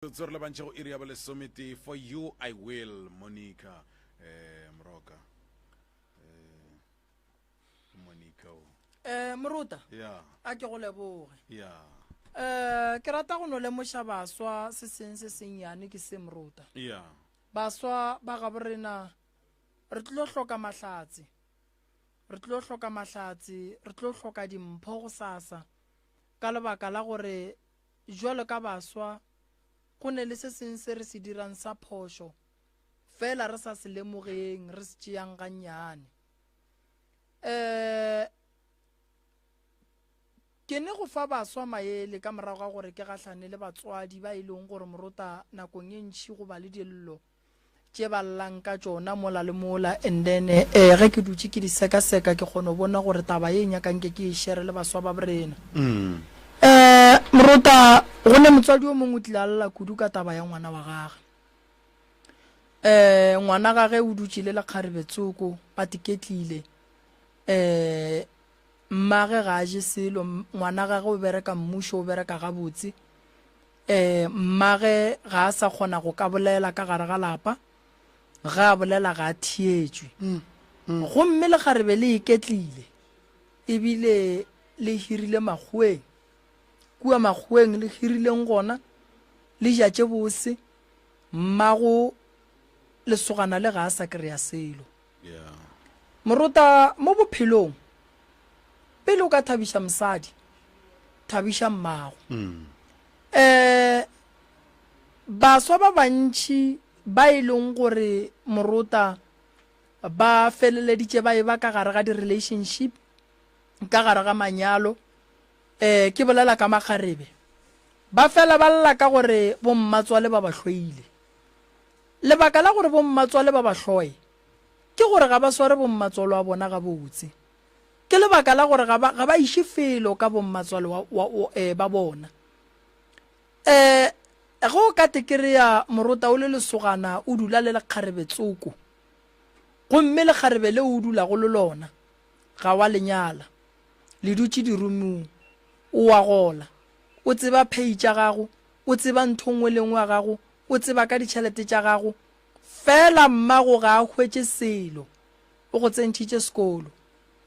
Tsor le bantse go iri ya bole somete for you I will Monica Mroka Monica Moruta yeah a ke go leboge yeah ke rata go no lemoša baswa se senyane ke se Moruta yeah baswa ba ga borena re tlo hloka mahlatsi re tlo hloka dimpho go sasa ka lebaka la gore jwalo ka baswa go ne le se se re se dirang sa phosho fela re sa se lemogeng re se tšeang ga nnyane ke ne go fa baswa maele ka morago ga gore ke gahlane le batswadi ba ileng gore Moruta nakong e ntši go ba le dillo tše ba llang ka tšona mola le mola and then ge ke dutše ke di seka-seka ke kgone bona gore taba ye nyakang ke e shere le baswa ba borena Moruta go ne motswadi o mongwe o tlile a lla kudu ka taba ya ngwana wa gage ngwana gage o dutše le lekgarebetsoko ba tiketlile mmage ga a je selo ngwana gage o bereka mmušo o bereka gabotse mmage ga a sa kgona go ka bolela ka gare ga lapa ga a bolela ga a thietšwe gomme lekgarebe le iketlile ebile le hirile makgweng kua makgweng le hirileng gona le jatše bose mmago lesogana le ga a sa kry-a selo Moruta mo bophelong pele o ka thabiša mosadi thabiša mmago baswa ba bantši ba e leng gore Moruta ba feleleditše ba e ba ka gare ga di-relationship ka gare ga manyalo ke bolela ka makgarebe ba fela ba lla ka gore bommatswale ba ba hloile lebaka la gore bommatswale ba ba hloe ke gore ga ba sware bommatswale wa bona ga botse ke lebaka la gore ga ba iše felo ka bommatswale ba bona go ka tekereya Moruta o le lesogana o dula le lekgarebetsoko gomme lekgarebe le o dula go le lona ga wa lenyala le dutše dirumong o wa gola o tseba pay tša gago o tseba ntho nngwe le nngwe ya gago o tseba ka ditšhelete tša gago fela mmago ga a hwetše selo o go tsentšitše sekolo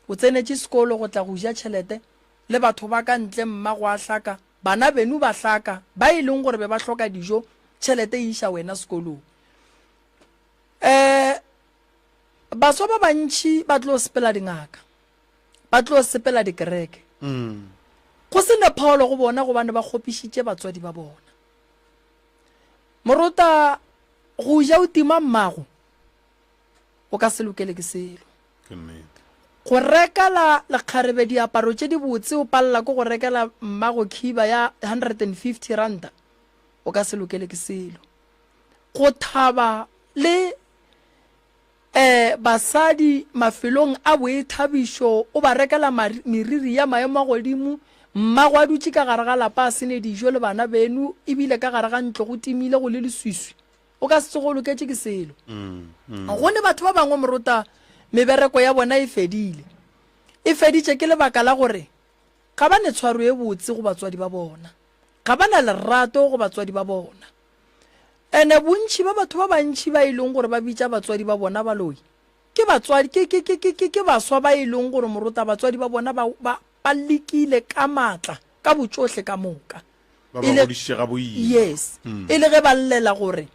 o tsenetše sekolo go tla go ja tšhelete le batho ba ka ntle mmago a hlaka bana benu ba hlaka ba e leng gore be ba hloka dijo tšhelete e iša wena sekolong baswa ba bantši ba tlo sepela dingaka ba tlo sepela dikereke go se ne pholo go bona gobane ba kgopišitše batswadi ba bona Moruta go ja o tima mmago o ka se lokele ke selo go rekela lekgarebe diaparo tše di botse o palela ko go rekela mmago khiba ya 150 ranta o ka se lokele ke selo go thaba le basadi mafelong a boithabišo o ba rekela meriri ya maemo a godimo mmago a dutše ka gare ga lapa a sene dijo le bana benu ebile ka gare ga ntlo go timile go le leswiswi o ka se go loketše ke selo gone batho ba bangwe Moruta mebereko ya bona e feditše ke lebaka la gore ga ba ne tshwaro e botse go batswadi ba bona ga ba na lerato go batswadi ba bona ene bontši ba batho ba bantši ba e leng gore ba bitša batswadi ba bona baloi ke baswa ba e leng gore Moruta batswadi ba bona ba lekile ka matla ka botsohle ka moka yes e le ge ba llela gore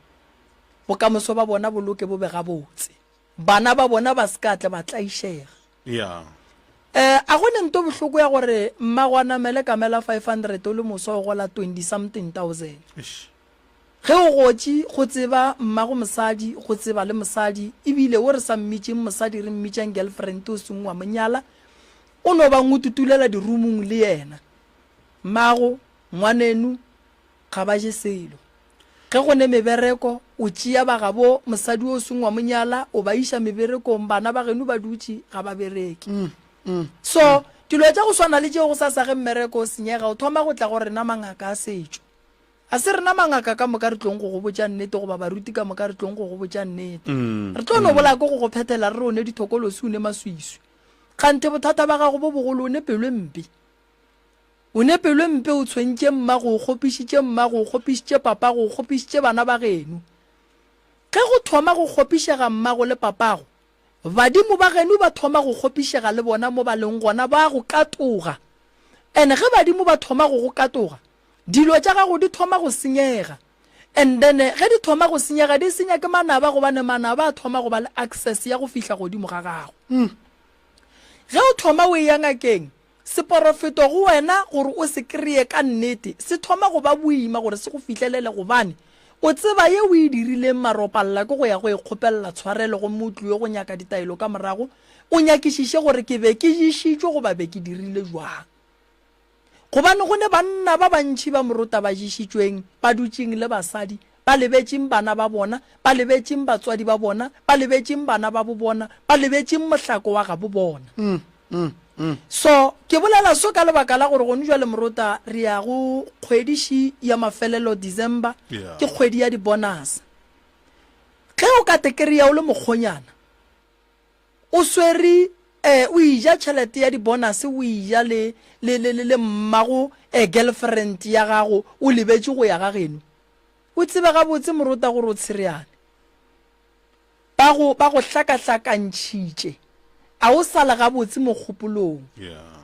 bokamoso ba bona boloke bo be gabotse bana ba bona ba sekatle ba tlaišega a gone nto bohloko ya gore mmago a namele kamela 500 o le moswa o gola 20 something thousand ge o gotše go tseba mmago mosadi go tseba le mosadi ebile o re sa mmitšeng mosadi re mmitšang girlfriend o seng wa monyala o no ba ngututulela dirumong le yena mmago ngwanenu ga ba je selo ge go ne mebereko o tšea ba gabo mosadi o seng wa monyala o ba iša meberekong bana ba genu ba dutše ga ba bereke so dilo tša go swana le tšeo go sa sage mmereko o senyega o thoma go tla gore na mangaka a setšo a se rena mangaka ka moka re tlong go go botša nnete goba baruti ka moka re tlong go go botša nnete re tlo no bola ko go go phethela re one dithokolosi o ne maswiswi kgante bothata ba gago bo bogolo o ne pelo mpe o ne pelo mpe o tshwentse mmago o kgopišitše mmago o kgopišitše papago o kgopišitše bana ba geno ge go thoma go kgopišega mmago le papago badimo ba geno ba thoma go kgopišega le bona mo ba leng gona ba go katoga ene ge badimo ba thoma go katoga dilo tša gago di thoma go senyega and then ge di thoma go senyega di senya ke manaba gobane manaba a thoma go ba le access ya go fihla godimo ga gago ge o thoma o ya ngakeng seporofeto go wena gore o se kreye ka nnete se thoma go ba boima gore se go fihlelele gobane o tseba ye o e dirileng maropalla ke go ya go ikgopella tshwarelo go motluwe go nyaka ditaelo ka morago o nyakišiše gore ke be ke jišitšwe go ba be ke dirile jwang gobane go ne banna ba bantši ba moruta ba jišitšweng ba dutšeng le basadi ba lebetšeng bana ba bona ba lebetšeng batswadi ba bona ba lebetšeng bana ba bo bona ba lebetšeng mohlako wa ga bo bona so ke bolela so ka lebaka la gore gone jwa le moruta re ya go kgwediši ya mafelelo December ke kgwedi ya di bonus ge o ka tekeria o le mokgonyana o swere o ija tšhelete ya di bonus o ija le mmago girlfriend ya gago o lebetše go ya ga geno o tsebe gabotse moruta gore o tshereane ba go hlakahlakantšhitše a o sala gabotse mo kgopolong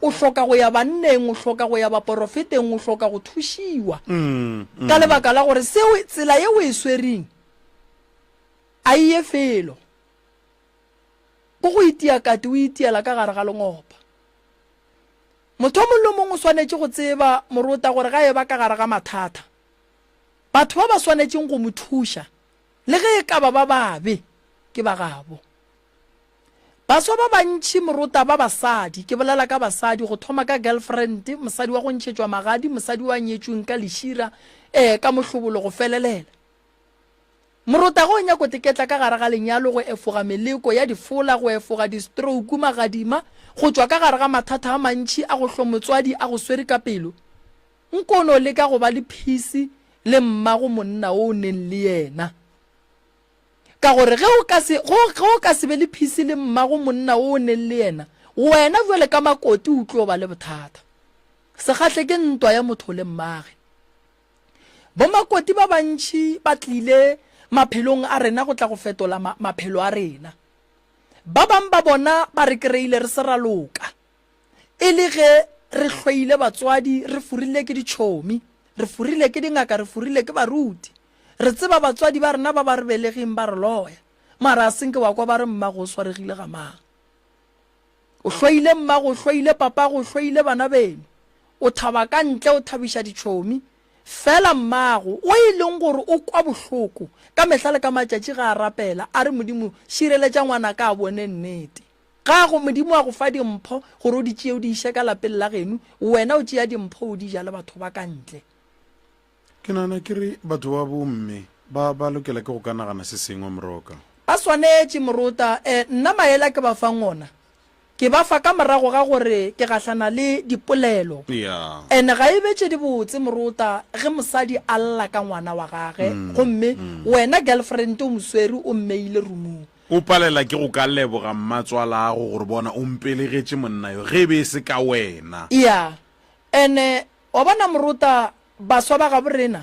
o hloka go ya banneng o hloka go ya baporofeteng o hloka go thušiwa ka lebaka la gore tsela ye o e swereng a iye felo go go itia kate o itiela ka gare ga lengopa motho o mongwe le mongwe o swanetše go tseba moruta gore ga e ba ka gare ga mathata batho ba ba swanetšeng go mo thuša le ge e ka ba babe ke ba gabo baswa ba bantši moruta ba basadi ke bolela ka basadi go thoma ka girlfriend mosadi wa go ntšhetšwa magadi mosadi wa nyetšweng ka lešira ka mohlobolo go felelela moruta go nyako teketla ka gare ga lenyalo go efoga meleko ya difola go efoga di-stroke magadima go tšwa ka gare ga mathata a mantši a go hlomotswadi a go swere ka pelo nkono le ka go ba le phisi le mmago monna o neng le yena ka gore ge o ka se be le phisi le mmago monna o neng le yena wena jwale ka makoti o tlo ba le bothata se gahle ke ntwa ya motho le mmage bo makoti ba bantši ba tlile maphelong a rena go tla go fetola maphelo a rena ba bang ba bona ba re kreile re se raloka e le ge re hlweile batswadi re furile ke ditšhomi re furile ke dingaka re furile ke baruti re tseba batswadi ba rena ba ba re belegeng ba re loya mara a senke wa kwa ba re mmago o swaregile ga mang o hlweile mmago o hlweile papago o hlweile bana beno o thaba ka ntle o thabiša ditšhomi fela mmago o e leng gore o kwa bohloko ka mehla le ka matšatši ga a rapela a re modimo šireletša ngwana ka a bone nnete ga go modimo a go fa dimpho gore o di tšee o di iše ka lapeng la geno wena o tšea dimpho o di ja le batho ba ka ntle ke nana ke re batho ba bomme ba lokela ke go ka nagana se sengwe moroka ba swanetše moruta nna maela ke ba fang ona ke ba fa ka morago ga gore ke gahlana le dipolelo ene ga e betše di botse moruta ge mosadi a lla ka ngwana wa gage gomme wena girlfriend o moswere o mmeile rumong o palela ke go ka leboga mmatswala ago gore bona o mpelegetše monna yo ge be se ka wena ene wa bona moruta baswa ba ga borena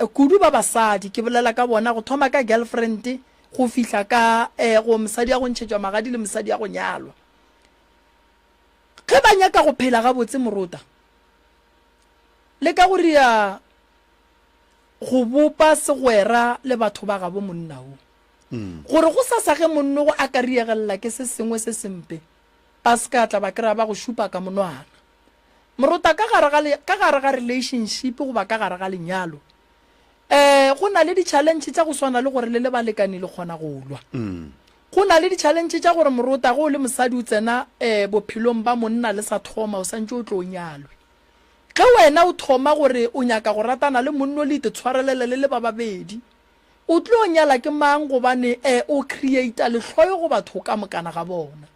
kudu ba basadi ke bolela ka bona go thoma ka girlfriend go fihla ka go mosadi ya go ntšhetšwa magadi le mosadi ya go nyalwa ge ba nyaka go phela ga botse moruta le ka go ria go bopa segwera le batho ba gabo monna o gore go sa sage monno go a ka riegelela ke se sengwe se sempe ba se ka tla ba kry-a ba go šupa ka monwana moruta ka gare ga relationship go ba ka gare ga lenyalo go na le di-challenge tša go swana le gore le le balekane le kgona go lwa go na le di-challenge tša gore moruta go le mosadi o tsena bophelong ba monna le sa thoma o santse o tlo o nyalwe ge wena o thoma gore o nyaka go ratana le monno le itshwarelele le ba babedi o tlo o nyala ke mang gobane o creata lehloyo go batho ka mokana ga bona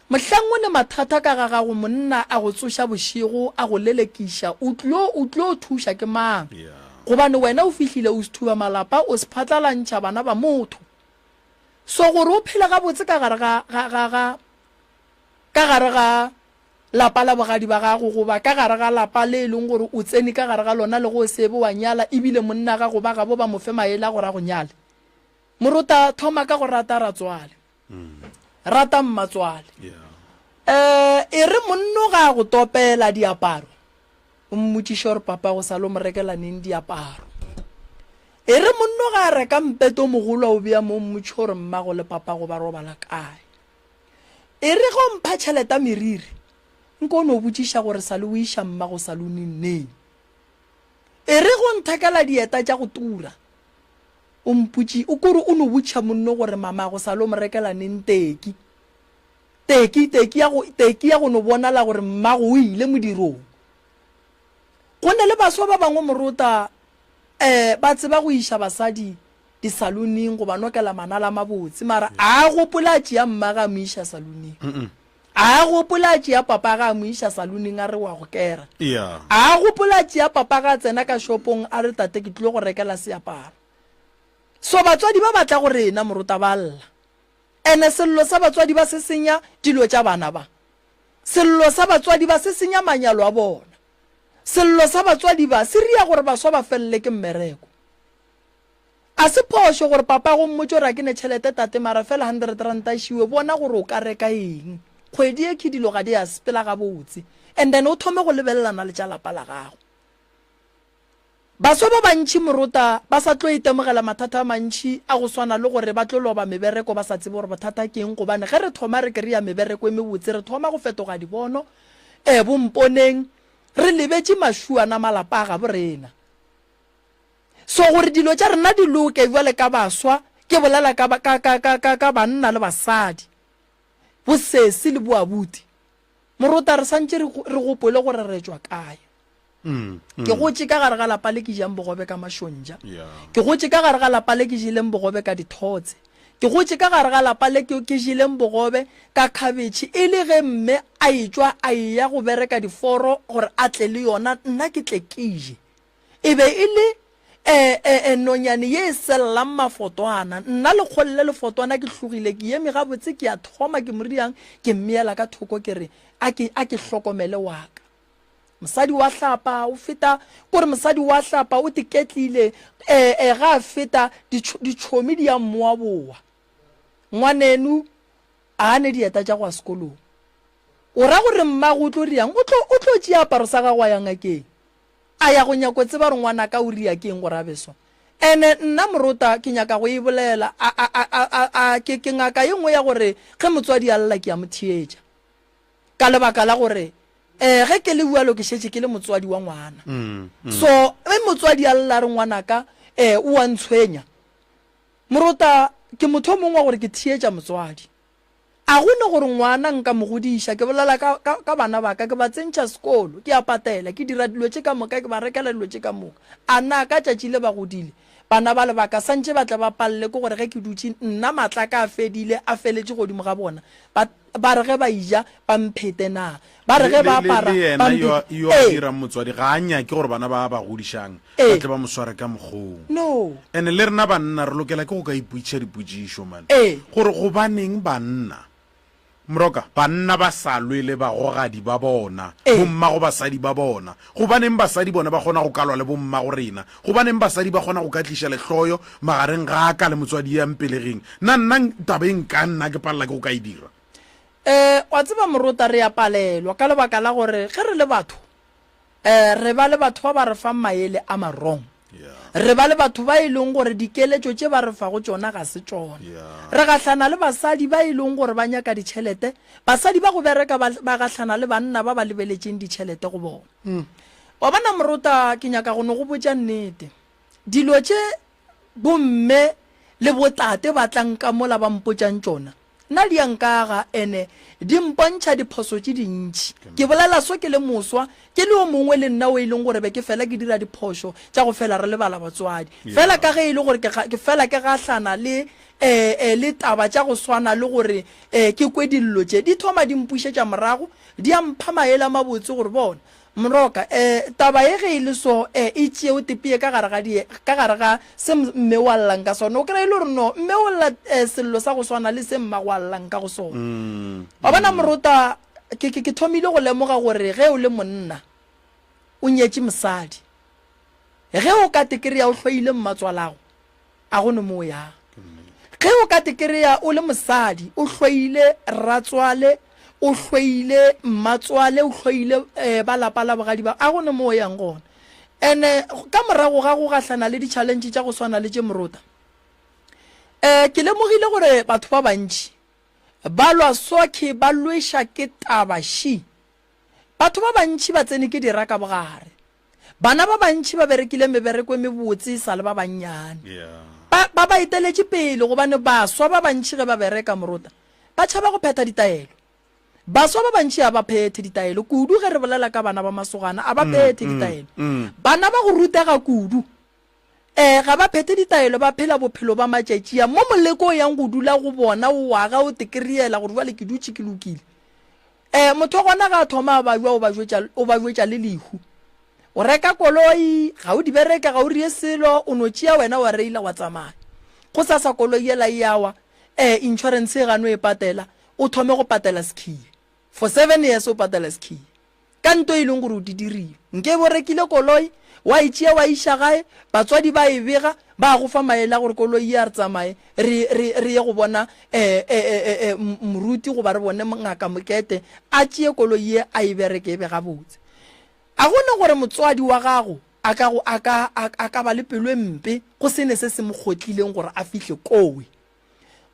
mohlang o ne mathata ka ga gago monna a go tsoša bošego a go lelekiša o tlo thuša ke mang gobane wena o fihlile o se thuba malapa o se phatlalantšha bana ba motho so gore o phela gabotse ka gare ga lapa la bogadi ba gago goba ka gare ga lapa le leng gore o tsene ka gare ga lona le go sebe wa nyala ebile monna ga go ba ga bo ba mo fe maele gore a go nyale moruta thoma ka go rata ratswale rata mmatswale e re monno ga go topela diaparo o mmotšiša gore papa go sa lo mo rekela neng diaparo e re monno ga reka mpeto mogolo o bea mo mmotši gore mmago le papa go ba robala kae e re go mpha tšheleta meriri nko no botšiša gore sa le o iša mmago saloneng neng e re go nthekela dieta tša go tura o mpotši o kore o no botšiša monno gore mamago sa lo mo rekela neng teki ya go no bonala gore mmago o ile modirong go ne le baswa ba bangwe moruta ba tseba go iša basadi disaloneng go ba nokela manala mabotse mara a gopola tšea mmaga mo iša saloneng a gopola tšea papa ga mo iša saloneng a re wa go kera a gopola tšea papa ga tsena ka shopong a re tate ke tlile go rekela seaparo so batswadi ba batla gore ena moruta ba lla ene sello sa batswadi ba se senya dilo tša bana ba sello sa batswadi ba se senya manyalo a bona sello sa batswadi ba se ria gore baswa ba fellele ke mmereko a se phošo gore papa go mmotse gore a ke ne tšhelete tate mara fela 100 ranta šiwe bona gore o ka reka eng kgwedi e ke dilo ga di a sepela ga botse and then o thome go lebelelana le tša lapa la gago baswa ba bantši moruta ba sa tlo itemogela mathata a mantši a go swana le gore ba tlo loba mebereko ba sa tsebe gore bothata ke eng gobane ge re thoma re kry-a mebereko e mebotse re thoma go fetoga dibono bomponeng re lebetse mašuana malapa a gabo rena so gore dilo tša rena di loke jale ka baswa ke bolela ka banna le basadi bosesi le boabuti moruta re santse re gopole gore re tswa kae ke gotse ka gare ga lapa le ke jang bogobe ka mašontša ke gotse ka gare ga lapa le ke jeleng bogobe ka dithotse ke gotse ka gare ga lapa le ke jeleng bogobe ka khabetšhe e le ge mme a etswa a ya go bereka diforo gore a tle le yona nna ke tle keje e be e le nonyane ye e sellang mafotwana nna le kgolle lefotwana ke tlogile ke eme gabotse ke a thoma ke moriang ke mmeela ka thoko ke re a ke hlokomele wa ka mosadi wa hlapa o feta gore mosadi wa hlapa o tiketlile ga feta ditšhomi di ya mmoa boa ngwanenu a ne dieta tša go a sekolong o ra gore mmago o tlo riang o tlo tšea aparo sa gagwa ya ngakeng a ya go nyako tseba re ngwana ka o ria ke eng gore a beso ene nna moruta ke nyaka go e bolela ke ngaka ye nngwe ya gore ge motswadi a lla ke ya mothietša ka lebaka la gore ge ke le bualo ke šetse ke le motswadi wa ngwana so ge motswadi a lla re ngwanaka o a ntshwenya moruta ke motho mongwe gore ke thietša motswadi a gone gore ngwana nka mo godiša ke bolela ka bana ba ka ke ba tsentšha sekolo ke a patela ke dira dilo tše ka moka ke ba rekela dilo tše ka moka a na ka tšatši le ba godile bana ba lebaka santse ba tla ba palle ke gore ge ke dutse nna matla ka a fedile a feletse godimo ga bona ba re ge ba ija ba mphete na ba re ge ba apara yo a dirang motswadi ga a nyake gore bana ba ba godišang ba tle ba mosware ka mokgong no ene le rena banna re lokela ke go ka ipotšiša dipotšišo man gore go baneng banna mroka banna ba sa lwele bagogadi ba bona bommago basadi ba bona go baneng basadi bona ba kgona go kalwa le bommago rena go baneng basadi ba kgona go ka tliša lehloyo magareng ga ka le motswadi ya mpelegeng nna tabeng ka nna ke palela ke go ka e dira wa tseba moruta re ya palelwa ka lebaka la gore ge re le batho re ba le batho ba ba re fang maele a marong re ba le batho ba e leng gore dikeletšo tše ba re fa go tšona ga se tšona re gahlana le basadi ba e leng gore ba nyaka ditšhelete basadi ba go bereka ba gahlana le banna ba ba lebeletšeng ditšhelete go bona wa bona moruta ke nyaka go no go botša nnete dilo tše bomme le botate ba tlanka mola ba mpotšang tšona nna di yankaga ene di mpontšha diphoso tše dintši ke bolela so ke le moswa ke le o mongwe le nna o e leng gore be ke fela ke dira diphoso tša go fela re lebala batswadi fela ka ge e le gore ke fela ke gahlana le taba tša go swana le gore ke kwe dillo tše di thoma di mpušetša morago di a mpha maele a mabotse gore bona mroka taba ye ge e le so e tšeo tepie ka gare ga se mme wa llang ka sona o kry-e le gore no mme o lla sello sa go swana le se mma go a llang ka go sona wa bona moruta ke thomile go lemoga gore ge o le monna o nyetse mosadi ge o ka tekereya o hlwaile mmatswalago a gone mo ya ge o ka tekereya o le mosadi o hlwaile ratswale o hlwaile mmatswale o hlwaile ba lapa la bogadi ba a gone mo yang gone ene ka morago ga go gahlana le di-challenge tša go swana le tše morota ke lemogile gore batho ba bantši ba lwa soke ba lweša ke tabaši batho ba bantši ba tsene ke dira ka bogare bana ba bantši ba berekile mebereko e mebotse sa le ba bannyane ba iteletše pele gobane baswa ba bantši ge ba bereka morota ba tšhaba go phetha ditaelo baswa ba bantši a ba phethe ditaelo kudu ge re bolela ka bana ba masogana a ba phethe ditaelo bana ba go rutega kudu ga ba phethe ditaelo ba phela bophelo ba matšatšia mo moleko yang go dula go bona o waga o tekeriela gore jale ke dutše ke lokile motho gona ga thoma ba jwa o ba jwetša le lehu o reka koloi ga o di bereka ga o rie selo o no tšea wena wa reila wa tsamaya go sa koloi ela yawa insurance e gano e patela o thome go patela ski for 7 years o patela ski ka nto e leng gore o di dirile nke bo rekile koloi wa itšea wa iša gae batswadi ba e bega ba go fa maela gore koloi ya re tsamaye re ye go bona moruti go ba re bone ngaka mokete a tšee koloi ye a e bereke e bega botse a gone gore motswadi wa gago a ka ba le pelo e mpe go sene se se mo kgotlileng gore a fihle kowe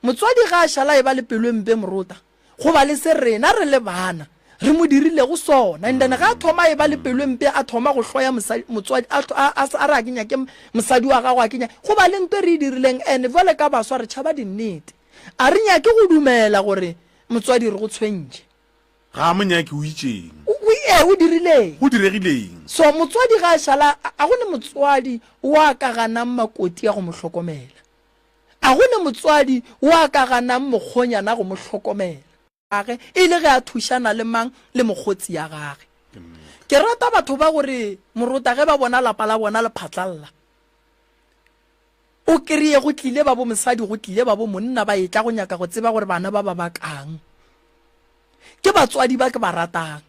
motswadi ga a šala e ba le pelo e mpe morota go ba le se rena re le bana re mo dirile go sona endane ga a thoma e ba le pelo e mpe a thoma go hloya motswadi a re a kenya ke mosadi wa gago a kenya go ba le nto e re e dirileng ene jale ka baswa re tšhaba dinnete a re nyake go dumela gore motswadi re go tshwentše ga monyake o itšeng o dirileng go diregileng so motswadi ga a šala a gone motswadi wa ka ganang makoti ya go mo hlokomela a gone motswadi wa ka ganang mokgonyana go mo hlokomela gage e le ge a thušana le mang le mokgotsi ya gage ke rata batho ba gore morota ge ba bona lapa la bona le phatlalla o kry-e go tlile ba bo mosadi go tlile ba bo monna ba etla go nyaka go tseba gore bana ba bakang ke batswadi ba ke ba ratang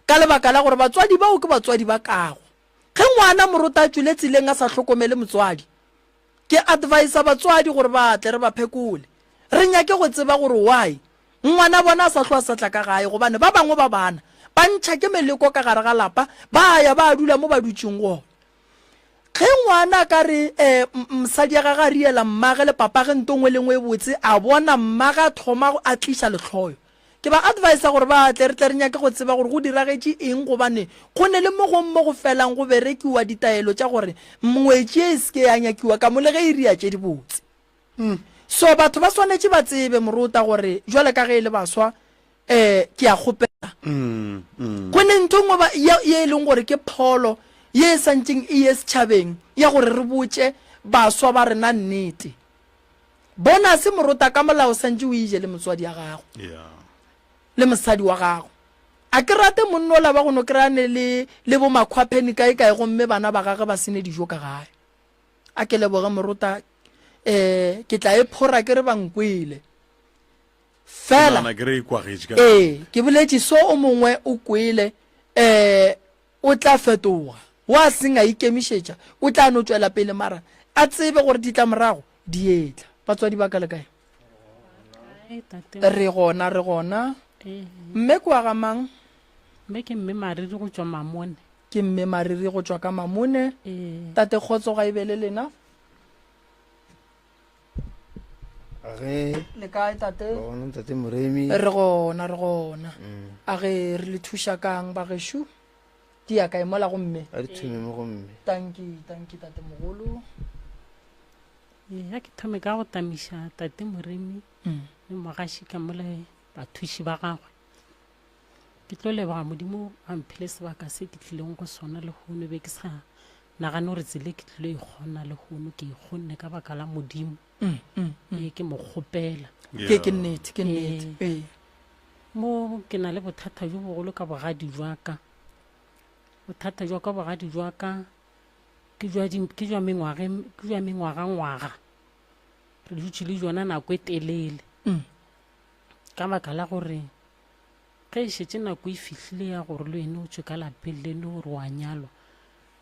ka lebaka la gore batswadi bao ke batswadi ba kago ge ngwana morota a tswile tseleng a sa hlokomele motswadi ke advise batswadi gore ba tle re ba phekole re nyake go tseba gore why ngwana bona sa hlwa sa tla ka gae gobane ba bangwe ba bana ba ntšha ke meleko ka gare ga lapa ba ya ba dula mo ba dutšeng go ge ngwana ka re mosadi ya gaga riela mmage le papa ge ntongwe lengwe e botse a bona mmaga thoma a tliša letlhoyo ke ba advise gore ba tle re tle re nyake go tseba gore go diragetše eng gobane go ne le mo go felang go berekiwa ditaelo tša gore ngwetši e seke ya nyakiwa ka mo le ge e ria tše di botse so batho ba swanetše ba tsebe morota gore jwale ka ge e le baswa ke a kgopela go ne ntho ngwe ye e leng gore ke pholo ye e santseng e ye setšhabeng ya gore re botše baswa ba rena nnete bona se morota ka molao santse o ije le motswadi ya gago le mosadi wa gago a ke rate monno la ba go no krane le bo makhwapheni kae gomme bana ba gage ba sene dijo ka gae a ke leboga morota ke tla e phora ke re bankwele fela ke boletše so o mongwe o kwele o tla fetoga wa senga ikemišetša o tla no tswela pele mara a tsebe gore ditlamorago di etla batswadi ba ka le kae re gona mme kwa ga mang mme ke mme mariri go tšwa mamone ke mme mariri go tšwa ka mamone tate kgotso ga e be le lena le kae tate tate moremi re gona a ge re le thuša kang ba gešo di ya kae mola gomme a di thume mo gomme tanki tate mogolo ya ke thome ka go tamiša tate moremi le mogaši ka mole bathuši ba gagwe ke tlo leboga modimo a mphile sebaka se ke tlileng go sona le gono be ke sa nagane gore tsele ke tlilo e kgona le gono ke ikgonne ka baka la modimo ke mo kgopela ke nnete mo ke na le bothata jo bogolo ka bogadi jwaka bothata jwa ka bogadi jwaka ke jwa mengwaga re dutse le jona nako e telele ka baka la gore ge e šetse nako e fihlile ya gore le wena o tswe ka lapeng le le gore wa nyalwa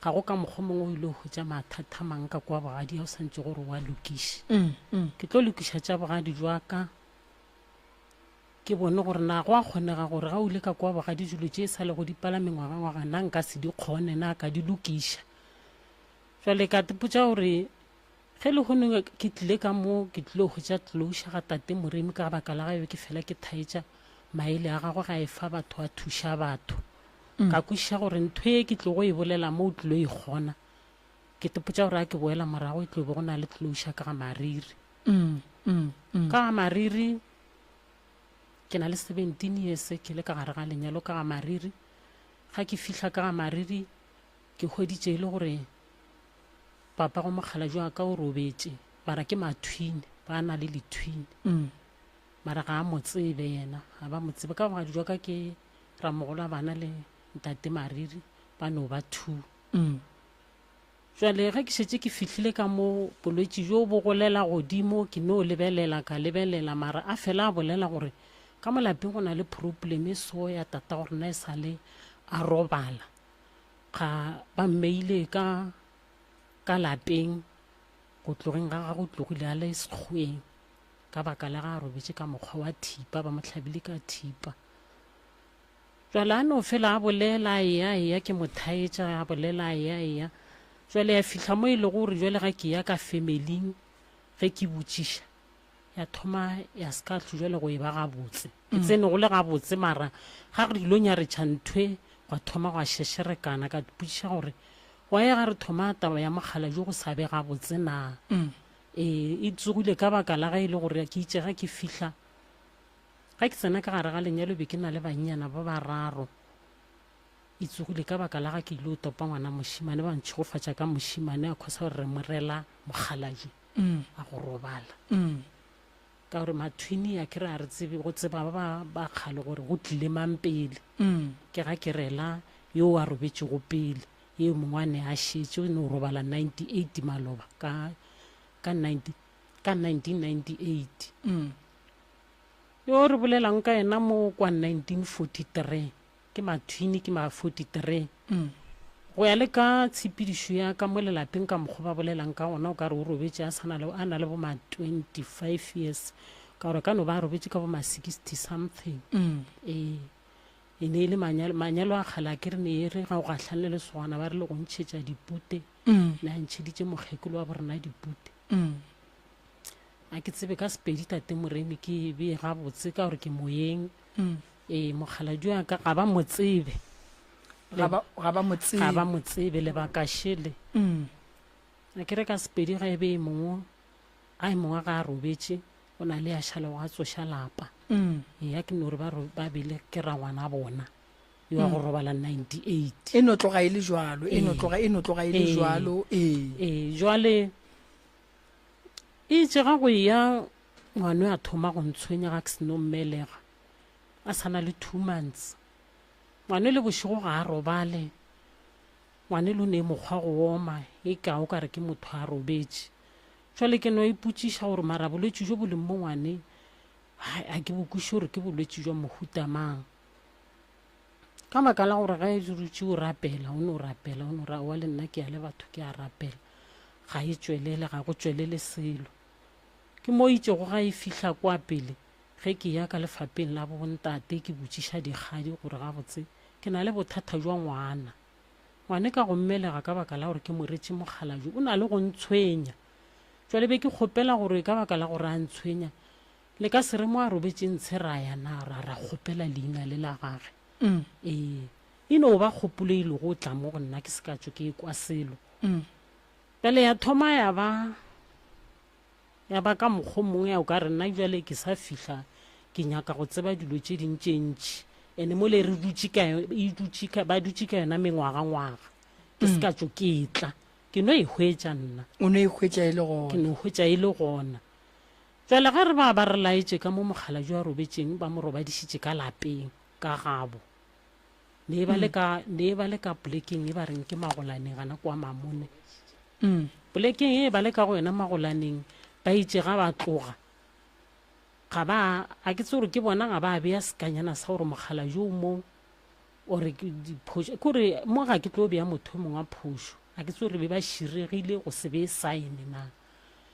ga go ka mokgwa mongwe o ile go tša mathata mang ka kwa bogadi ya o santse gore wa lokiša ke tlo lokiša tša bogadi jwaka ke bone gore na go a kgonega gore ga o ile ka kwa bogadi dilo tše e sa le go dipala mengwaga na nka se di kgone na ka di lokiša jwale ka tepotša gore ge le gone ke tlile ka mo ke tlile go tša tlouša ga tate Moremi ka baka la gabe ke fela ke thaetša maele a gagwe ga e fa batho a thuša batho ka kwešiša gore ntho e ke tlo go e bolela mo o tlilo e kgona ke tepotša gore a ke boela morago e tlo be go na le tlouša ka ga mariri ka ga mariri ke na le 17 years ke le ka gare ga lenyalo ka ga mariri ga ke fihla ka ga mariri ke hweditše le gore papa go mogala jo ka o robetse bara ke mathwine ba na le lethwine mara ga a motsebe yena ga ba motsebe ka bogadi jwa ka ke ramogolo bana le ntate Mariri ba no ba 2 jwale ge ke šetse ke fihlile ka mo bolwetši jo bo golela godimo ke no lebelela ka lebelela mara a fela a bolela gore ka molapeng go na le problem e so ya tata gore na e sale a robala ga ba mmeile ka lapeng go tlogeng ga go tlogile a le sekgweng ka baka la ga a robetse ka mokgwa wa thipa ba mo hlabile ka thipa jwale a no fela a bolela ya ke mothaetša a bolela ya jwale ya fihla mo e le gore jwale ga ke ya ka familing ge ke botšiša ya thoma ya skatlho jwale go e ba gabotse ke tsene go le gabotse mara ga re dilo nyaretša nthwe gwa thoma go a šešerekana ka botšiša gore wa ya ga re thoma taba ya mogala jo go sa be gabotse na e tsogile ka baka la ga e le gore ke itse ga ke fihla ga ke tsena ka gare ga lenyalo be ke na le bannyana ba bararo e tsogile ka baka la ga ke ile o topa ngwana mošimane ba ntšhigofatša ka mošimane a kgosa gore re morela mogalaje a go robala ka gore mathwini ya ke re a re tsebe go tseba ba kgale gore go tlile mang pele ke ga ke rela yo a robetse go pele ye mongwane a šetse o ne o robala 98 maloba ka 1998 yo re bolelang ka ena mo kwa 1943 ke mathwini ke ma 43 go ya le ka tshepedišo ya ka mo lelapeng ka mokgwa ba bolelang ka gona o ka re o robetse a na le bo ma 25 years ka gore ka no ba robetse ka bo ma 60 something e ne le manyalo a kgala ke re ne e re ga o gatlhane le sogana ba re le go ntšhetša dipute na ntšheditše mokgekolo wa borena dipute a ke tsebe ka Sepedi tate Moremi ke be gabotse ka gore ke moyeng mogala jo ya ka ga ba motsebe le ba kašele a ke re ka Sepedi ga e be mongwe ga a robetse o na le ya šala wa tsoša lapa ya ke no re ba bele ke ra ngwana bona yo a go robala 98 e no tloga e le jwalo jwale e tsega go ya ngwana a thoma go ntshwenya ga ke seno mmelega a sana le 2 months ngwana le bošego ga a robale ngwane lo ne mokgwa go oma e ka o ka re ke motho a robetse jwale ke no ipotšiša gore mara bolwetši jo bo leng mo ngwane a ke bokwiše gore ke bolwetši jwa mohuta mang ka baka la gore ga e dirutše o rapela o ne o rapela wa le nna ke ya le batho ke a rapela ga e tswelele ga go tswelele selo ke mo itšego ga e fihla kwa pele ge ke ya ka lefapeng la bontate ke botšiša dikgadi gore gabotse ke na le bothata jwa ngwane ka go mmelega ka baka la gore ke moretše mogala jo o na le go ntshwenya jwale be ke kgopela gore ka baka la gore a ntshwenya le ka se re mo a robetse ntshe ra yana ra kgopela leina le la gage e no ba kgopoleile go tla mo go nna ke se ka tšo ke kwa selo jwale ya thoma ya ba ka mokgwa mongwe ya o ka re nna jwale ke sa fihla ke nyaka go tseba dilo tše dintšentši ene mo le re ba dutše ka yona mengwaga ke se ka tšo ke tla ke no e hwetša nna o no e hwetša e le gona jwale ga re ba re laetše ka mo mogala jo a robetseng ba mo robadišitše ka lapeng ka gabo ne ba le ka polekeng e ba reng ke Magolaneng gana kwa Mamone polekeng e ba le ka go yona Magolaneng ba itse ga ba tloga ga ba a ke tsore ke bona ga ba beya sekanyana sa gore mogala jo mo ore ke diphoso kore mo ga ke tlo beya motho mongwe a phoso a ke tsore be ba shiregile go se be sign na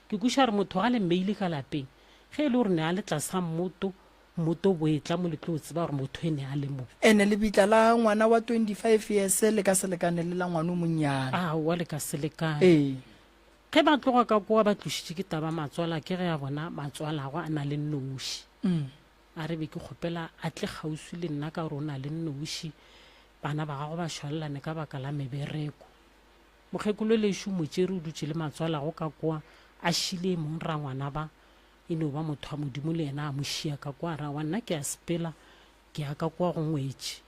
ke kuša re motho ga le mail ka lapeng ge e le gore ne a le tlasa moto boetla mo le tlo tseba gore motho ene a le mo ene le bitla la ngwana wa 25 years le ka selekane le la ngwana o monnyane wa le ka selekane ge ba tloga ka kwa ba tlošitše ke taba matswala ke ge a bona matswala go a na le nnoši a re be ke kgopela a tle kgauswi le nna ka gore o na le nnoši bana ba gago ba šwalelane ka baka la mebereko mokgekolo lešo motšere o dutše le matswala go ka kwa a šile mong ra ngwana ba e no ba motho a modimo le ena a mošia ka kwa ra wa nna ke a sepela ke ya ka kwa go ngwetše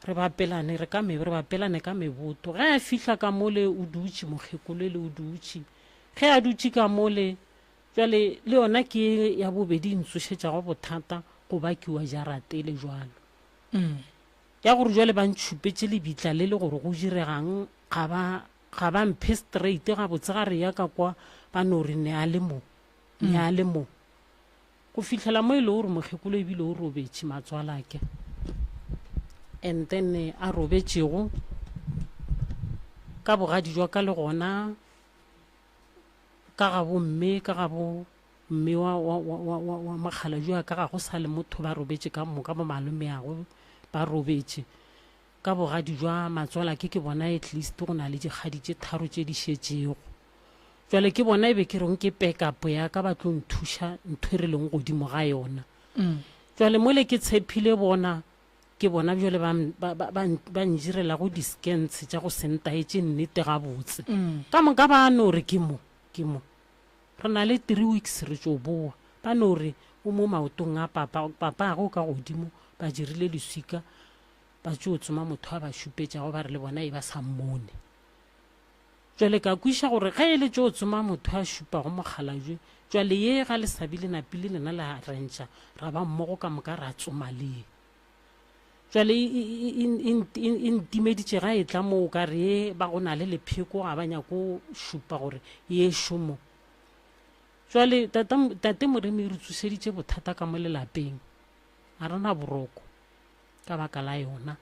re bapelane ka meboto ge a fihla ka mole o dutše mokgekolo le o dutše ge a dutše ka mole jale le yona ke ya bobedi ntsošetšago bothata go ba ke wa jaratele jwalo ya gore jwale ba ntšhupetše lebitla le le gore go diregang ga ba mphe straight ga botse ga re ya ka kwa ba no re ne a le mo go fitlhela mo e le gore mokgekolo ebile o robetše matswala ke and then a robetšego ka bogadi jwa ka le gona ka ga bo mme wa magala jwa ka ga go sa le motho ba robetše ka moka bo malome ago ba robetše ka bogadi jwa matswala ke bona at least go na le dikgadi tše tharo tše di šetšego jwale ke bona e be ke reng ke backup ya ka ba tlo nthuša ntho e re leng godimo ga yona jwale mole ke tshepile bona ke bona jwale ba njirela go di-scans tša go sentaetše nnete gabotse ka moka ba no re ke mo re na le 3 weeks re tšo boa ba no re o mo maotong a papa go ka godimo ba dirile leswika ba tšo tsoma motho a ba šupetšago ba re le bona e ba sa mmone jwale ka kwiša gore ge e le tšo tsoma motho a šupago mogala jwale ye ga le sabile napile lena la rentšha ra ba mmogo ka moka ra tsoma lee jwale e ntimeditše ga e tla moo ka re ba go na le lepheko ga ba nyako šupa gore ye šomo jwale tate moremi re tsošeditše bothata ka mo lelapeng a rena boroko ka baka la yona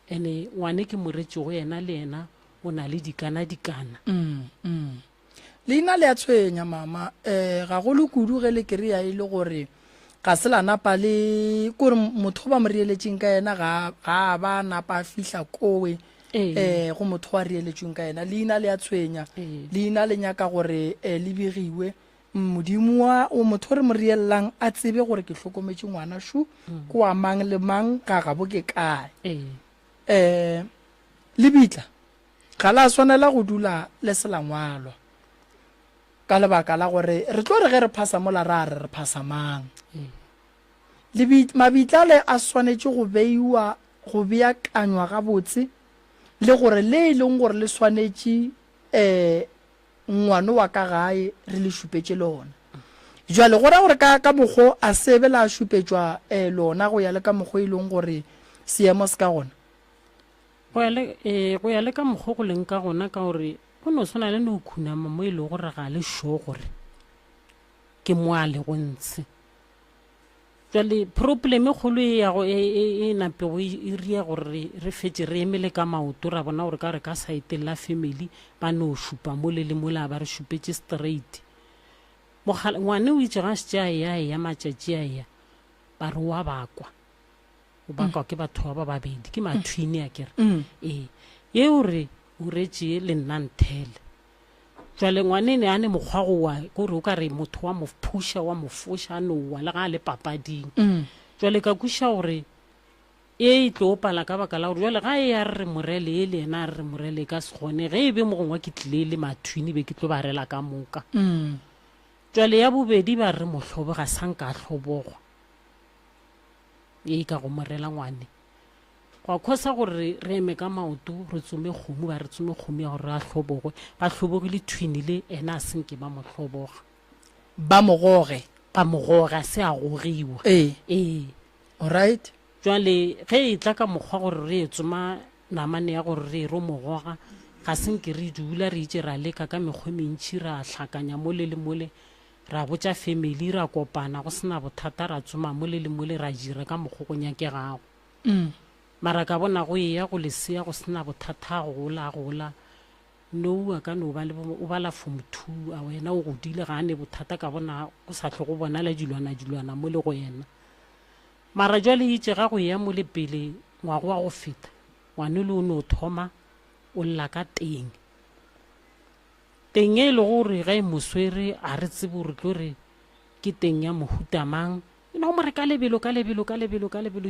ene ngwane ke moretšego yena le yena o na le dikana leina le a tshwenya mama ga go le kudu ge le kereya e le gore ga se la napa le kore motho ba mo reeletšeng ka yena ga ba napa fihla kowe go motho wa reeletšeng ka yena leina le a tshwenya leina le nyaka gore le begiwe modimo o motho re mo reellang a tsebe gore ke hlokometše ngwana shu ko wa mang le mang ga gabo ke kae le bitla ga la swanela go dula le selangwalwa ka lebaka la gore re tlo re ge re phasa mola re phasa mang mabitla le a swanetše go beiwa go beakanywa gabotse le gore le e leng gore le swanetše ngwana wa ka gae re le šupetše lona jwale go ra gore ka mokgwa a sebe la šupetšwa lona go ya le ka mokgwa e leng gore seemo se ka gona go ya le ka mokgwa go leng ka gona ka gore go no swana le no khunama mo e le gore ga le sho gore ke mo a le go ntse jwale problem e kgolo ya go e nape go e ria gore re fetse re emele ka maoto ra bona gore ka re ka site la family ba no shupa mo le mola ba re shupetse straight ngwane o itse ga se ya matšatši ya ba re wa bakwa o bakwa ke batho ba babedi ke mathwini a kere ye ore o retše le nna nthele jwale ngwane ne a ne mokgwa go wa gore o ka re motho wa mo phusha wa mo fosha no wa le ga le papading jwale ka kuša gore e tlo pala ka baka la gore jwale ga e ya re morele e le ena re morele ka se gone ge e be mogongwa ke tlile le mathwini be ke tlo ba rela ka moka jwale ya bobedi ba re mohlobo ga sanka hlobogwa e ka go morela ngwane go khosa gore re eme ka maoto re tsome kgomo ba re tsome kgomo ya gore a hlobogwe ba hlobogile twini le ena a senke ba mo hloboga ba mogoge se a gogiwa alright jwale ge e tla ka mokgwa gore re tsoma namane ya gore re ro mogoga ga senke re dula re itse ra leka ka mekgwa mentši ra hlakanya mole le mole ra botsa family ra kopana go sena bothata ra tsoma mo le ra jira ka mogokgonya ke gago mara ka bona go ya go lesea go sena bothata go gola no a ka no ba le o bala form 2 a wena o godile ga ane bothata ka bona go sa tle go bona la dilwana mo le go yena mara jwale itse ga go ya mo le pele ngwago wa go feta ngwane le o no thoma o lla ka teng e le gore ga e moswere a re tsebe gore tlore ke teng ya mohutamang no mo re ka lebelo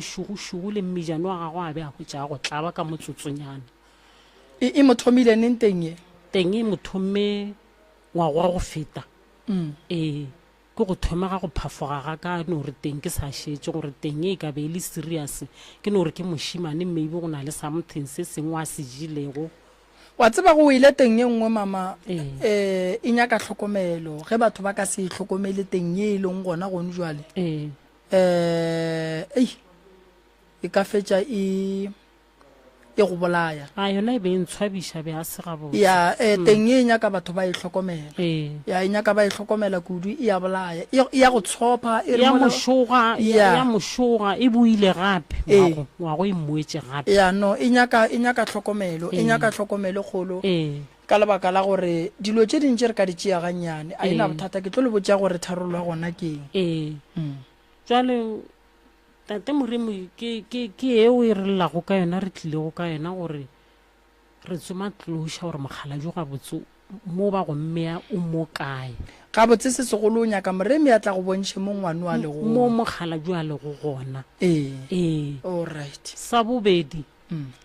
shugu le mmijano wa gago a be a go tša go tlaba ka motsotsonyana e mothomile neng teng ye teng e mothomme ngwago wa go feta ke go thoma ga go phafoga ga ka no re teng ke sa shetse gore teng e ka be le serious ke no re ke moshimane maybe go na le something se sengwe a se jilego wa tseba go ile teng ye nngwe mama e nyaka tlhokomelo ge batho ba ka se tlhokomele teng ye leng gona gone jwale e ka fetša e go bolaya yona e be ntshwabisha be a se gabo ya teng e nyaka batho ba e tlhokomela ya e nyaka ba e tlhokomela kudu e ya bolaya e ya go tshopa ya mošoga e buile gape wa go immoetse gape ya no e nyaka tlhokomelo kgolo ka lebaka la gore dilo tše dintše re ka di tšea gannyane a ena bothata ke tlo le botša gore tharollo ya gona keng jwale tate moremo ke eo e re llago ka yona re tlilego ka yona gore re tsoma tloša gore mokgalaju ga botse mo ba go mmea o mo kae ga botse se segolo o nyaka moremi a tla go bontšhe mo ngwane wa lego mo mokgalaju a lego gona all right sa bobedi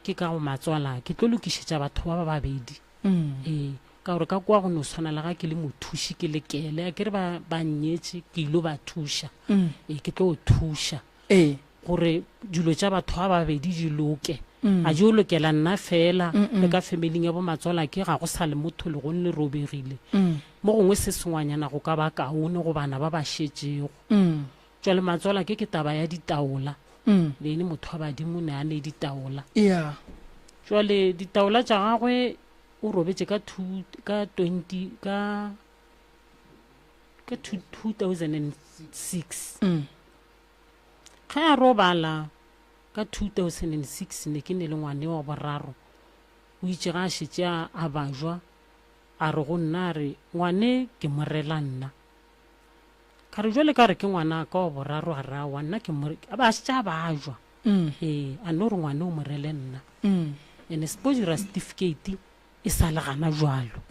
ke ka go matswala ke tlo lokišetša batho ba babedi ka gore ka kwa go no tshwana le ga ke le mothuši ke le kele a ke re ba nnyetše ke ilo ba thuša ke tlo go thuša gore dilo tša batho ba babedi di loke a di o lokela nna fela le ka familing ya bo matswala ke ga go sa le motho le gonne robegile mo gongwe se sengwanyana go ka ba kaone go bana ba ba šetšego jwale matswala ke taba ya ditaola le ene motho wa badimo ne a ne ditaola jwale ditaola tša gagwe o robetse ka 2006 ga a robala ka 2006 ne ke ne le ngwane wa boraro o itse ga a šetse a bajwa a re go nna re ngwane ke morela nna ka re jwale ka re ke ngwana ka wa boraro a ra wa nna ba šetse a bajwa a no re ngwane o morele nna ene se po dira certificate e sa le gana jwalo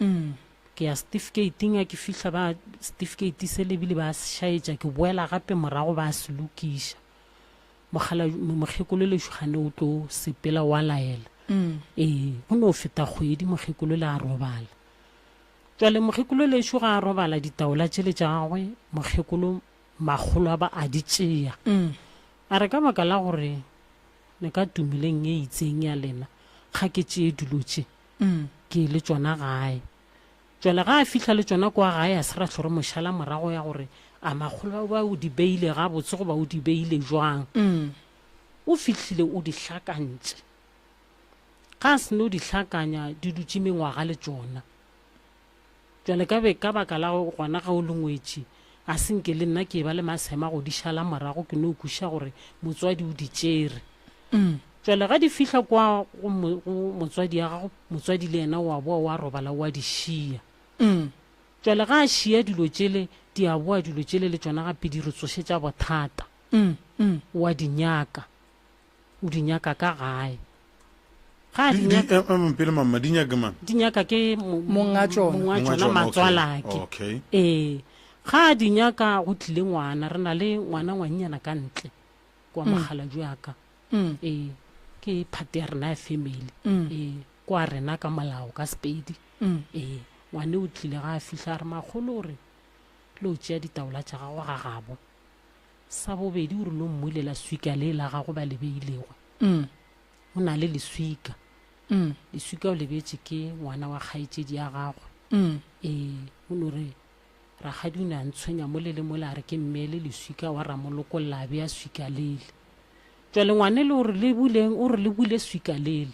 ke ya certificate ke fihla ba certificate se lebile ba šaetša ke boela gape morago ba se lokiša mokgekolo le šugane o tlo sepela wa laela go no feta kgwedi mokgekolo le a robala jwale mokgekolo le šuga a robala ditaola tšele tša gagwe mokgekolo magolo a ba a di tšea a re ka baka la gore ne ka tumileng e itseng ya lena ga ke tšee dilo tše ke le tšona gae jwale ga a fihla le tšona kwa gae a se ra tlhore mošala morago ya gore a magolo ba o di beile ga botse go ba o di beile jwang o fihlile o di hlakantše ga a sene o di hlakanya di dutše mengwaga le tšona jwale ka baka la gona ga o lengwetše a senke le nna ke ba le masema go di šala morago ke no kuša gore motswadi o di tšere jwale ga di fihla kwa go motswadi ya gago motswadi le yena wa boa wa robala wa di šia jwale ga a šia dilo tšele di a boa dilo tšele le tšona gape di re tsošetša bothata wa di nyaka o di nyaka ka gae pele mama di nyaka ke monga tšona matswalake ga di nyaka go tlile ngwana re na le ngwana ngwannyana ka ntle kwa moghalaju yaka ke phate ya rena ya family kwa rena ka molao ka Sepedi ngwane o tlile ga a fihla re magolo re lo tšea ditaola tša gago ga gabo sa bobedi o re lo mmulela swika le la gago ba lebeilego o na le leswika leswika o lebetse ke ngwana wa kgaetšedi ya gagwe o no re ragadi o ne a ntshwenya mo le mo la re ke mmele leswika wa ramolokolola a be ya swika lele jwale ngwane le o re le bule swika lele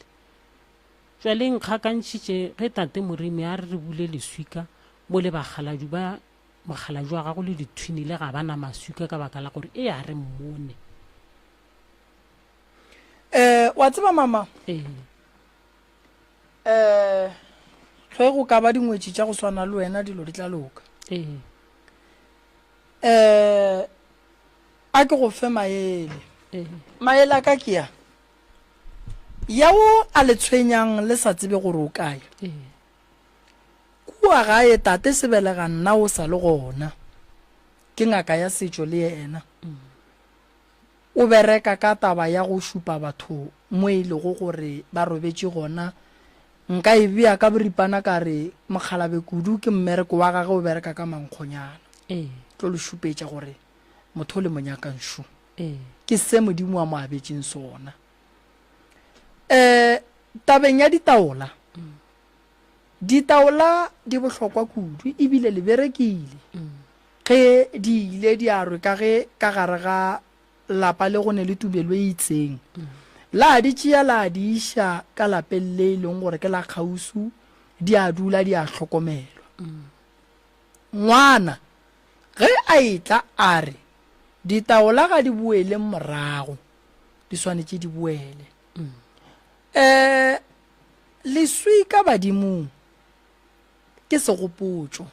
jwale nkgakantšhitše ge tate moremi a re bule leswika mo le baghaladu ba mogala jwa gago le dithwinile ga bana masuka ka baka la gore e a re mmone wa tseba mama ge go ka ba dingwetši tša go swana le wena dilo di tla loka a ke go fe maele maele a ka ke yao a le tshwenyang le sa tsebe gore o kae kua gae tate sebelega nna o sa le gona ke ngaka ya setšo le yena o bereka ka taba ya go šupa batho mo e lego gore ba robetše gona nka e bea ka boripana ka re Mokgalabe kudu ke mmereko wa gage o bereka ka mankgonyana tlo le šupetša gore motho le monyakanšu ke se modimo wa mo abetšeng sona tabeng ya ditaola di bohlokwa kudu ebile le berekile ge di ile di arwe ka ge ka gare ga lapa le gone le tubelo e itseng la di tšea la di iša ka lapeng le leng gore ke la kgausu di a dula di a hlokomelwa ngwana ge a etla a re ditaola ga di boele morago di swanetše di boele leswi ka badimong ke segopotšo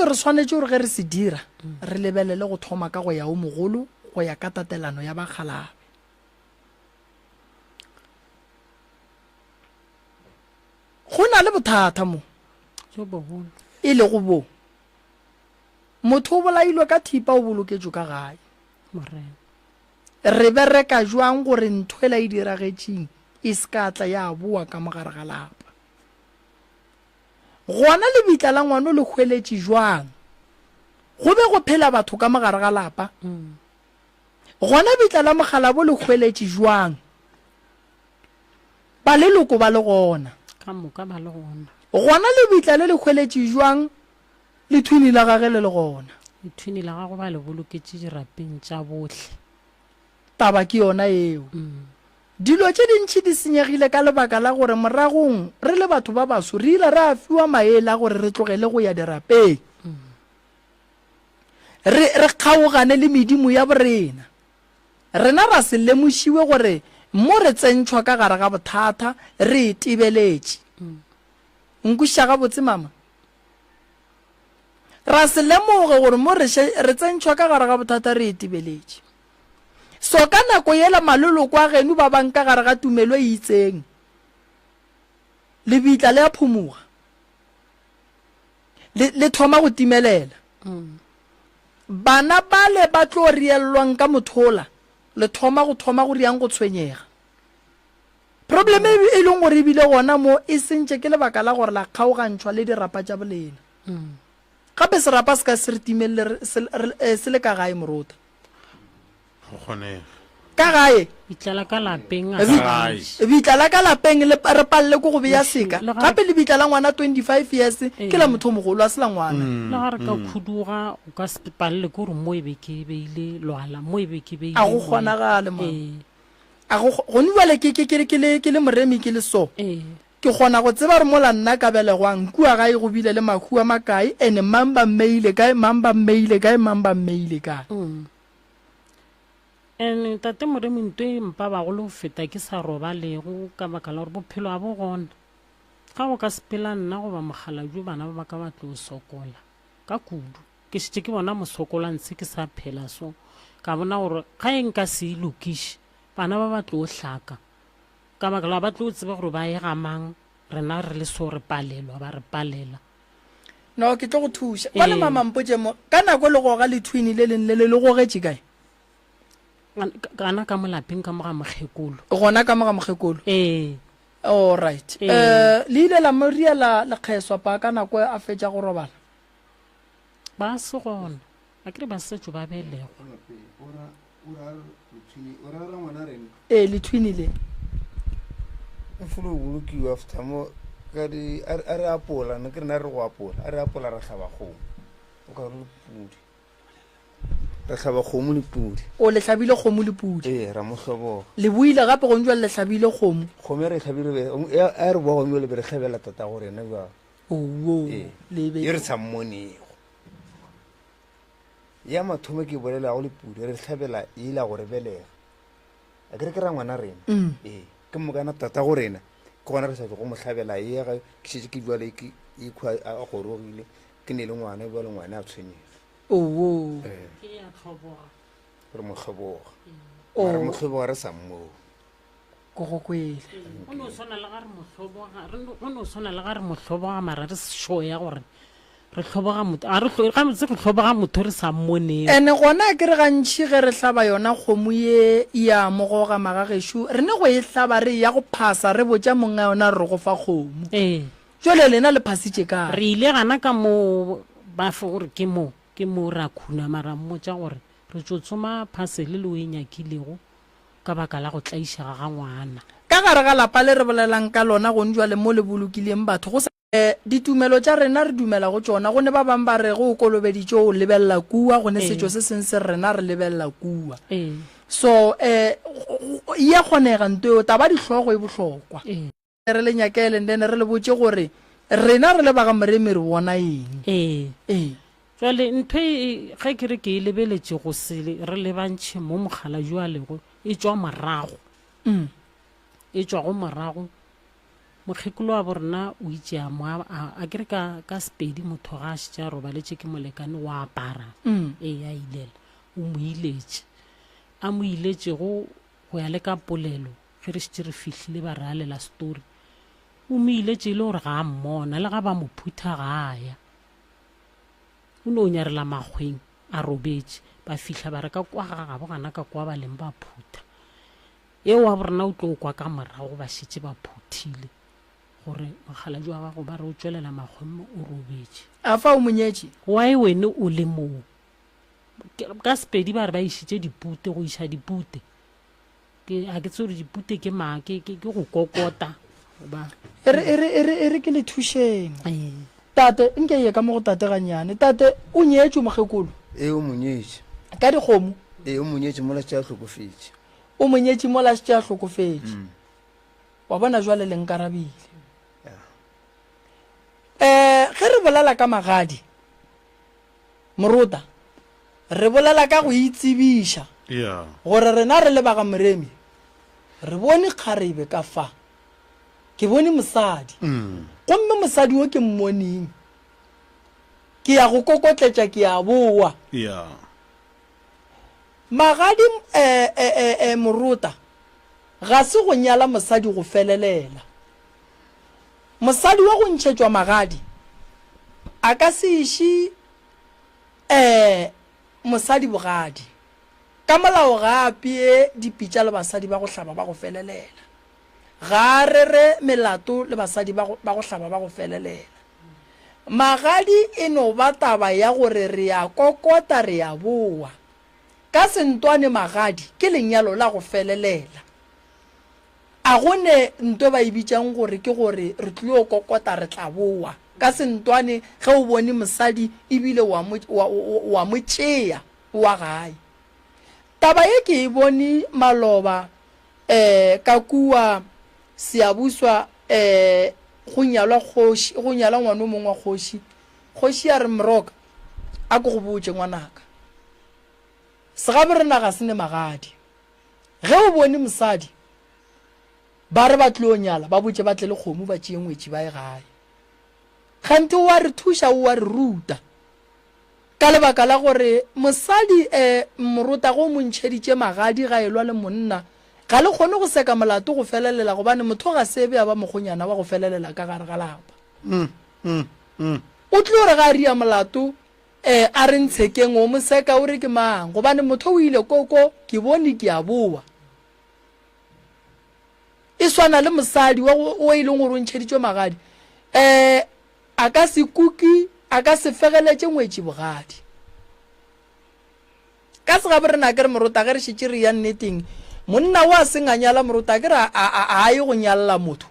re swanetše gore ge re se dira re lebelele go thoma ka go ya o mogolo go ya ka tatelano ya Bakgalabe go na le bothata mo e le go bo motho o bolailwe ka thipa o boloketšwe ka gae re bereka jwang gore ntho e la e diragetšeng e se ka tla ya boa ka mogare ga lapa gona le bitla la ngwana le hweletše jwang go be go phela batho ka mogare ga lapa gona bitla la Mokgalabo le hweletše jwang ba leloko ba le gona ka moka ba le gona gona le bitla le hweletše jwang le thwini la gage le gona ithwini la gago ba le boloketše dirapeng tša bohle taba ke yona eo dilo tše dintšhi di senyegile ka lebaka la gore moragong re le batho ba baso re ile re a fiwa maele a gore re tlogele go ya dirapeng re kgaogane le medimo ya borena rena ra se lemošiwe gore mo re tsentšhwa ka gare ga bothata re e tibeletše nkuša ga botse mama ra se lemoge gore mo re tsentšhwa ka gare ga bothata re e tibeletše so ka nako yela maloloko a geno ba bang ka gare ga tumelo e itseng le bitla le a phumoga le thoma go timelela bana ba le ba tlo riellwang ka mothola le thoma go riang go tshwenyega probleme e leng gore e bile gona mo e sentše ke lebaka la gore la kgaogantšhwa le dirapa tša bolena gape serapa se ka se re timelele se le ka gae morota ka gae bitla la ka lapeng re palele ko go beya seka gape le bitla la ngwana 25 years ke la motho mogolo a se la ngwana le ga re ka khuduga o ka se palele ko gore mo e be ke beile lwala mo e be ke beile a go kgonagale mo a go gone bale ke le moremi ke le so ke gona go tseba re mola nna ka belegwang kua gae go bile le mahu a makae ene mamba mmeile kae tate moremi nto e mpa bagolo feta ke sa robalego ka baka la gore bophelo a bo gona ga go ka sepela nna goba Mokgalajwe bana ba ka ba tlo sokola ka kudu ke šetše ke bona mosokola ntse ke sa phela so ka bona gore ga e nka se ilokiše bana ba tlo hlaka ka baka la ba tlo tseba gore ba e gamang rena re le so re palelwa ba re palela no ke tlo go thuša bona mama mpotše mo ka nako le go ga le thwini le leng le gogetše kae kana ka molapeng ka moga mokgekolo gona ka moga mokgekolo all right le ile la moria la kgeswa pa ka nako a fetša go robala ba se gona a kere ba setšo ba belego le thwini le e folo bolokiwa after mo ka di a re apola ne ke rena re go apola a re apola ra hlaba kgomo o ka re pudi re tlhaba kgomo le pudi o le tlhabile kgomo le pudi ee ra mo tlhoboga le buile gape go ntjwa le tlhabile kgomo kgomo re tlhabile a re boa gomele be re tlhabela tata gore ena ba oo e lebe re sa mmonego ya mathomo ke bolela go le pudi re tlhabela ila gore belega a ke re ke ra ngwana rena ee ke mokana tata go rena ke gona re sa go mo tlhabela e ga ke shetse ke bua le ke ikwa a gorogile ke ne le ngwana bua le ngwana a tshwenyega oo ke ya tlhoboga re mo tlhoboga o re mo tlhoboga re sa mmo go go kwele o no sona le ga re motlhoboga o no sona le ga re motlhoboga mara re sho ya gore re tlhoboga motho a re ga motse go tlhoboga motho re sa mmone ene gona ke re gantši ge re hlaba yona kgomo ye ya mogoga magageshu re ne go e hlaba re ya go phasa re botša monga yona re go fa kgomo jole lena le phasitše ka re ile gana ka mo ba fe gore ke mo ra khuna mara mmotša gore re tšo tsoma phasele le o e nyakilego ka baka la go tlaišega ga ngwana ka gare ga lapa le re bolelang ka lona go njwale mo le bolokileng batho go ditumelo tša rena re dumela go tšona go ne ba bang ba re go o kolobeditše o lebelela kua go ne setšo se seng se rena re lebelela kua so ya kgonega nto taba dihlogo e bohlokwa re le nyakele ndene re le botše gore rena re le ba ga moremi re bona eng jwale ntho ge ke re ke e lebeletše go se re lebantšhe mo mogala jwalego e tšwa morago e tšwa go morago mokgekolo wa borena o itše a kere ka sepedi motho ga a šetša robaletše ke molekane wa apara a ilela o mo iletše a mo iletšego go ya le ka polelo ge re šetše re fihlile ba re alela story o mo iletše e le gore ga a mmona le ga ba mo phutha ga aya o ne o nyarela makgweng a robetše ba fihla ba re ka kwa gagabo gana ka kwa ba leng ba phutha eo wa borena o tlo kwa ka morago ba šetše ba phuthile gore mogala jwa gago ba re o tswelela makgweng o robetše a fa o monyetše wae wene o le moo ka sepedi ba re ba išitše dipute go iša dipute a ke tse gore dipute ke go kokota e re ke le thušeng tate nke ye ka mo go tate ganyane tate o nyetše mogekolo o monyetše ka dikgomo o monyetše mola tša hlokofetše o monyetše mola tša hlokofetše wa bona jwale le nkarabile ge re bolela ka magadi morota re bolela ka go itsebiša gore rena re le ba ga moremi re bone kgarebe ka fa ke bone mosadi gomme mosadi wo ke mmoneng ke ya go kokotletša ke ya boa magadi morota ga se go nyala mosadi go felelela mosadi wa go ntšhetšwa magadi a ka se iši mosadi bogadi ka molao ga apee dipitša le basadi ba go hlaba ba go felelela ga rere melato le basadi ba go hlaba ba go felelela magadi e no ba taba ya gore re ya kokota re ya boa ka sentwane magadi ke lenyalo la go felelela a gone nto ba e bitšang gore ke gore re tlile go kokota re tla boa ka sentwane ge o bone mosadi ebile wa mo tšea wa gae taba ye ke e bone maloba ka kua seabuswa go nyalwa ngwana o mongwe wa kgoši ya re moroka a ko go botse ngwanaka segabe re naga se ne magadi ge o bone mosadi ba re ba tlile o nyala ba botse ba tle le kgomo ba tšee ngwetši ba e gae gante wa re thuša wa re ruta ka lebaka la gore mosadi morota go montšheditše magadi ga elwa le monna ga le kgone go seka molato go felelela gobane motho ga sebe a ba mogonyana wa go felelela ka gare ga lapa o tle gore ga a ria molato a re ntshekeng o mo seka o re ke mang gobane motho o ile koko ke bone ke a boa e swana le mosadi o e leng gore o ntšheditšwe magadi a ka se kuki a ka se fegeletše ngwetši bogadi ka segabe re na ke re morota ge re šetše re ya nneteng monna wa seng a nyala morota ke re a ye go nyalela motho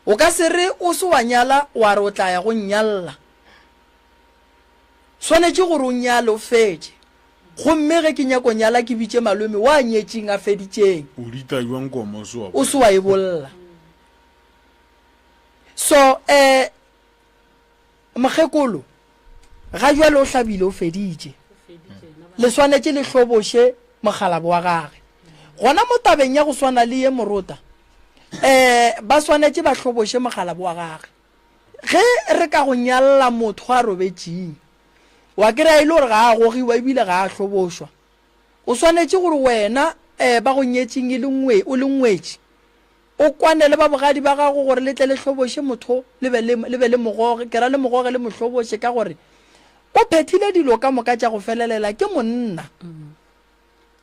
o ka se re o se wa nyala wa re o tla ya go nyalela swanetse gore o nyale o fetse gomme ge ke nyako nyala ke bitse malome wa nyetseng a feditseng o ditaiwang komo o se wa e bolla so mogekolo ga jwale o hlabile o feditse le swanetse le hloboshe mogalabo wa gage gona mo tabeng ya go swana le ye morota ba swanetse ba hloboshe mogalabo wa gage ge re ka go nyalla motho a robetseng wa kry-a ile gore ga a gogiwa ebile ga a hlobošwa o swanetse gore wena ba go nyetseng o le ngwetši o kwane le ba bogadi ba gago gore le tle le hloboshe motho le be le mogoge ke ra le mogoge le mohloboshe ka gore o phethile dilo ka moka tša go felelela ke monna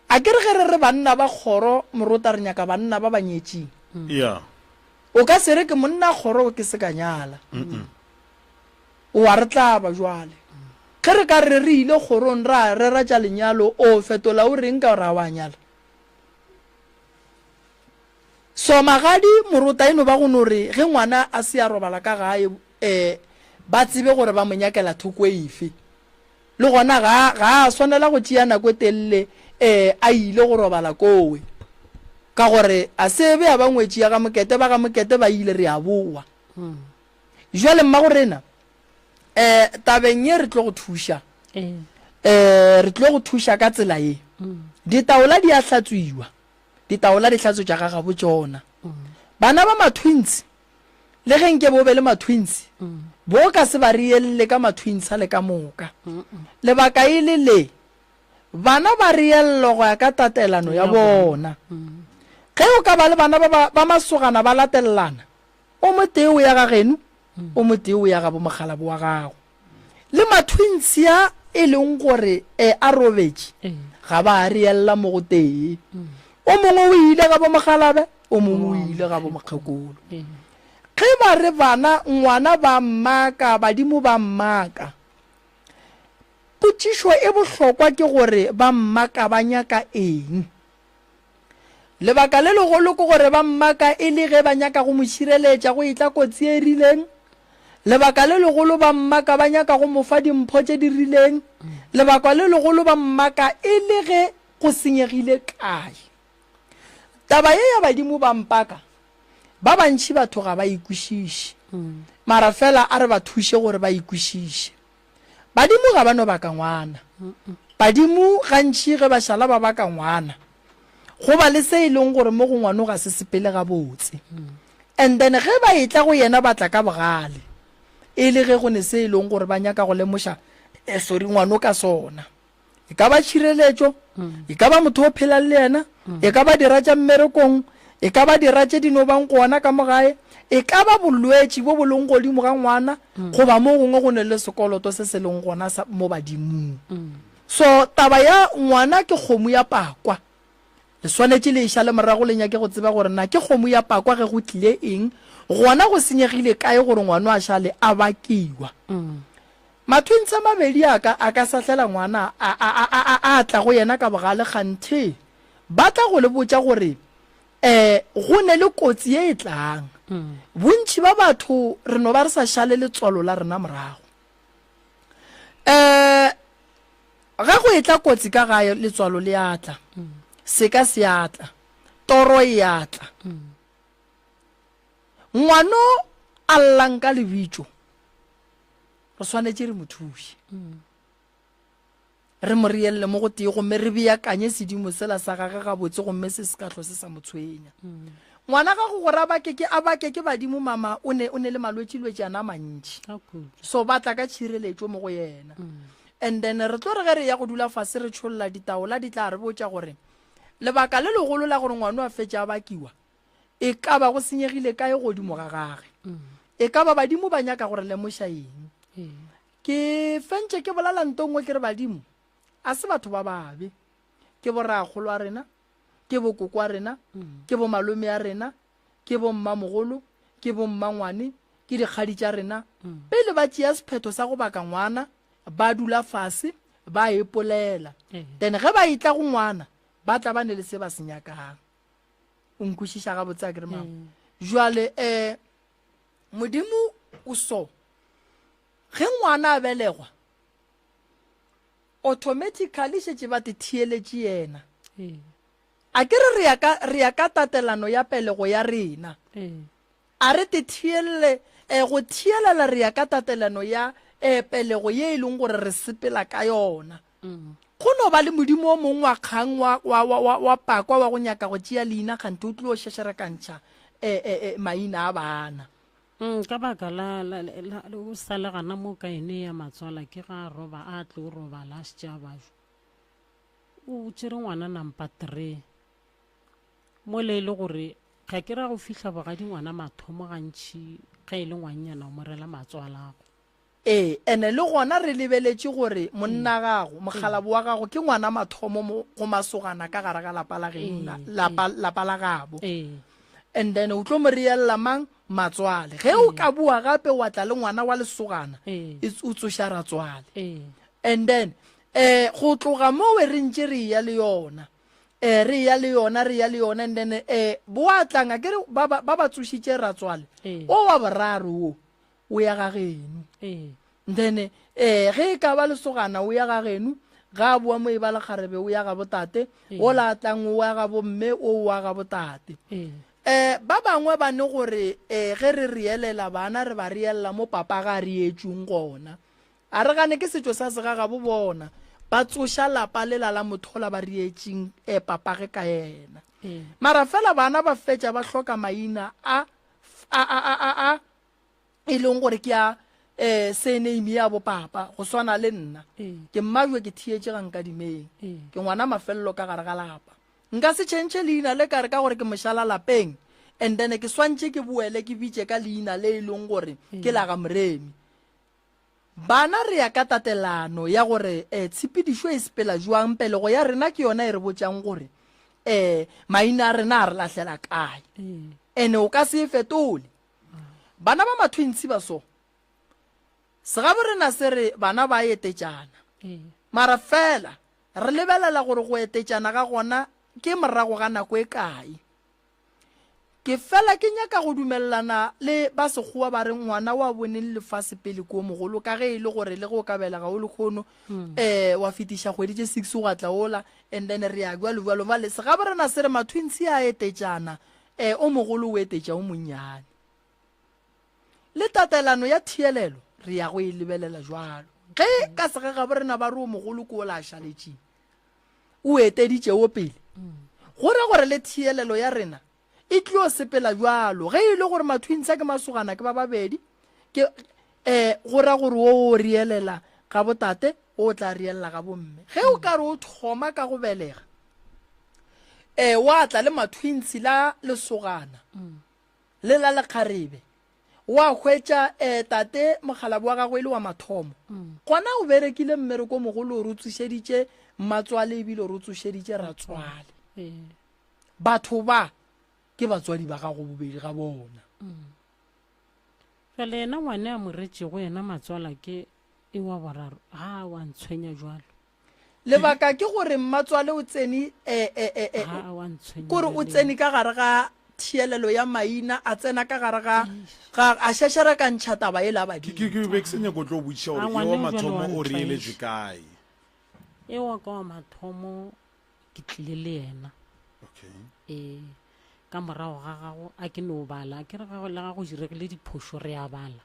a ke re ge re banna ba kgoro morota re nyaka banna ba banyetseng o ka se re ke monna kgoro ke se ka nyala o wa re tla ba jwale ge re ka re ile kgorong ra ratša lenyalo o fetola o reng ka gore a wa nyala so magadi morota eno ba go no re ge ngwana a se a robala ka gae ba tsebe gore ba monyakela thoko efe le gona ga a swanela go tšea nako telele a ile go robala kowe ka gore a sebe a ba ngwetšea ga mokete ba ile re a boa jwale mma go rena tabeng ye re tlo go thuša re tlo go thuša ka tsela ye ditaola di a hlatswiwa ditaola di hlatswetša ga gabo tsona bana ba matwins le ge nke bo be le matwins bo ka se ba rielle ka matwins a le ka moka lebaka e le le bana ba riello go ya ka tatelano ya bona ge o ka ba le bana ba masogana ba latelelana o moteo ya ga geno o moteo ya ga bo mogalabo wa gago le matwins ya e leng gore a robetše ga ba riella mo go tee o mongwe o ile ga bo mogalabe o mongwe o ile ga bo mokgekolo ge ba re bana ngwana ba mmaka badimo ba mmaka potšišo e bohlokwa ke gore ba mmaka ba nyaka eng lebaka le legolo ke gore ba mmaka e le ge ba nyaka go mo šireletša go etla kotsi e rileng lebaka le legolo ba mmaka ba nyaka go mofa dimpho tše di rileng lebaka le legolo ba mmaka e le ge go senyegile kae taba ye ya badimo ba mpaka ba bantši batho ga ba ikwešiše mara fela a re ba thuše gore ba ikwešiše badimo ga ba no baka ngwana badimo gantši ge ba šala ba baka ngwana go ba le se e leng gore mo go ngwano ga se sepele ga botse and then ge ba etla go yena batla ka bogale e le ge go ne se e leng gore ba nyaka go lemoša sorry ngwano ka sona e ka ba tšhireletšo e ka ba motho o phela le yena e ka ba dira tša mmerekong e ka ba dira tše dino bang gona ka mogae e ka ba bolwetši bo bo leng godimo ga ngwana goba mo gongwe go ne le sekoloto se se leng gona mo badimong so taba ya ngwana ke kgomo ya pakwa le swanetše le iša le morago le nyake go tseba gore na ke kgomo ya pakwa ge go tlile eng gona go senyegile kae gore ngwana a šale a bakiwa matwins a mabedi a ka sahlela ngwana a tla go yena ka bogale kganthe ba tla go le botša gore go ne le kotsi ye e tlang bontši ba batho re no ba re sa šale letswalo la rena morago ga go etla kotsi ka gae letswalo le atla seka se atla toro e atla ngwano a llang ka lebitšo re swanetše re mo thuše re mo rielle mo go tee gomme re beakanye sedimo sela sa gage gabotse gomme se se ka tlo se sa mo tshwenya ngwana gago gore a bake ke badimo mama o ne le malwetši ana mantši so batla ka tšhireletšo mo go yena and then re tlo re ge re ya go dula fase re tšholola ditaola di tla re botša gore lebaka le legolo la gore ngwana a fetša a bakiwa e ka ba go senyegile kae godimo ga gage e ka ba badimo ba nyaka gore lemoša eng ke fentše ke bolala ntongwe ke re badimo a se batho ba babe ke boragolo a rena ke bokoko a rena ke bo malome a rena ke bo mmamogolo ke bo mmangwane ke dikgadi tša rena pele ba tšea sephetho sa go baka ngwana ba dula fase ba epolela then ge ba itla go ngwana ba tla ba ne le se ba se nyakang o nkwešiša gabotse a ke re mama jwale modimo o so ge ngwana a belegwa automatically šetse ba te thieletše yena a ke re re ya ka tatelano ya pelego ya rena a re te thielele go thielela re ya ka tatelano ya pelego ye e leng gore re sepela ka yona go no ba le modimo o mongwe wa kgang wa pakwa wa go nyaka go tšea leina kgante o tlile o šešerekantšha maina a bana ka baka la o sa le gana mo ka ene ya matswala ke ga roba a tle o robala a šetša bajo o tšere ngwana nampa 3 mo le ile gore ga ke ra go fihla bogadi ngwana mathomo gantši ga e le ngwannyana o morela matswalago ene le gona re lebeletše gore monna gago mogalabo wa gago ke ngwana mathomo go masogana ka gare ga lapa la gabo and then o tlo mo reelela mang matswale ge o ka bua gape wa tla le ngwana wa lesogana o tsoša ratswale and then go tloga mo we re ntše re ya le yona re ya le yona and then boa tlanga ke re ba ba tsošitše ratswale o wa boraro o ya ga geno then ge ka ba lesogana o ya ga geno ga bua mo e ba le kgarebe o ya ga botate o la tlang o ya ga bomme o wa ga botate ba bangwe ba ne gore ge re rielela bana re ba rielela mo papa ga re etšung gona a re gane ke setšo sa segaga bo bona ba tsoša lapa le la mothola ba rietšeng papa ge ka yena mara fela bana ba fetša ba hloka maina a e leng gore ke a surname ya bo papa go swana le nna ke mmajwe ke thietše ga nkadimeng ke ngwana mafelelo ka gare ga lapa nka se tšhentšhe leina le kare ka gore ke mošala lapeng and then ke swantše ke boele ke bitše ka leina le e leng gore ke la ga moremi bana re ya ka tatelano ya gore tshepedišo e sepela jwang pelego ya rena ke yona e re botšang gore maina a rena a re lahlela kae ene o ka se e fetole bana ba mathwentsi ba so segabo rena se re bana ba etetšana mara fela re lebelela gore go etetšana ga gona ke morago ga nako e kae ke fela ke nyaka go dumelelana le ba sekgowa ba re ngwana wa boneng lefase pele ko mogolo ka ge e le gore le go ka belega o le kgono wa fetiša kgwedi tše 6 go tla ola and then re ya bjalo ba le segabo rena se re mathwentsi a etetšana o mogolo o etetša o monnyane le tatelano ya thielelo re ya go e lebelela jwalo ge ka segagabo rena ba re o mogolo ko o la šaletšeng o eteditše o pele gore le thielelo ya rena e tlo sepela jwalo ge e le gore mathwentsa ke masogana ke ba babedi ke gora gore o rielela ga botate o tla rielela ga bomme ge o ka re o thoma ka go belega wa tla le mathwentsi la lesogana le la lekgarebe wa hwetša tate mogalabi wa gagwe le wa mathomo gona o berekile mmereko mogolo o re tsošeditše mmatswale ebile o re tsošeditše ratswale batho ba ke batswadi ba gago bobedi ga bona fela yena ngwane a moretšego yena matswala ke e wa boraro ha wa ntshwenya jwalo lebaka ke gore mmatswale o tsene kore o tsene ka gare ga thielelo ya maina a tsena ka gare ga a šešera ka ntšha taba e la badimo ke be ke senyako tlo botšiša gore e wa mathomo o reeletše kae e wa ka wa mathomo ke tlile le yena ka morago ga gago a ke no bala ke re gago le gago diregile diphošo re a bala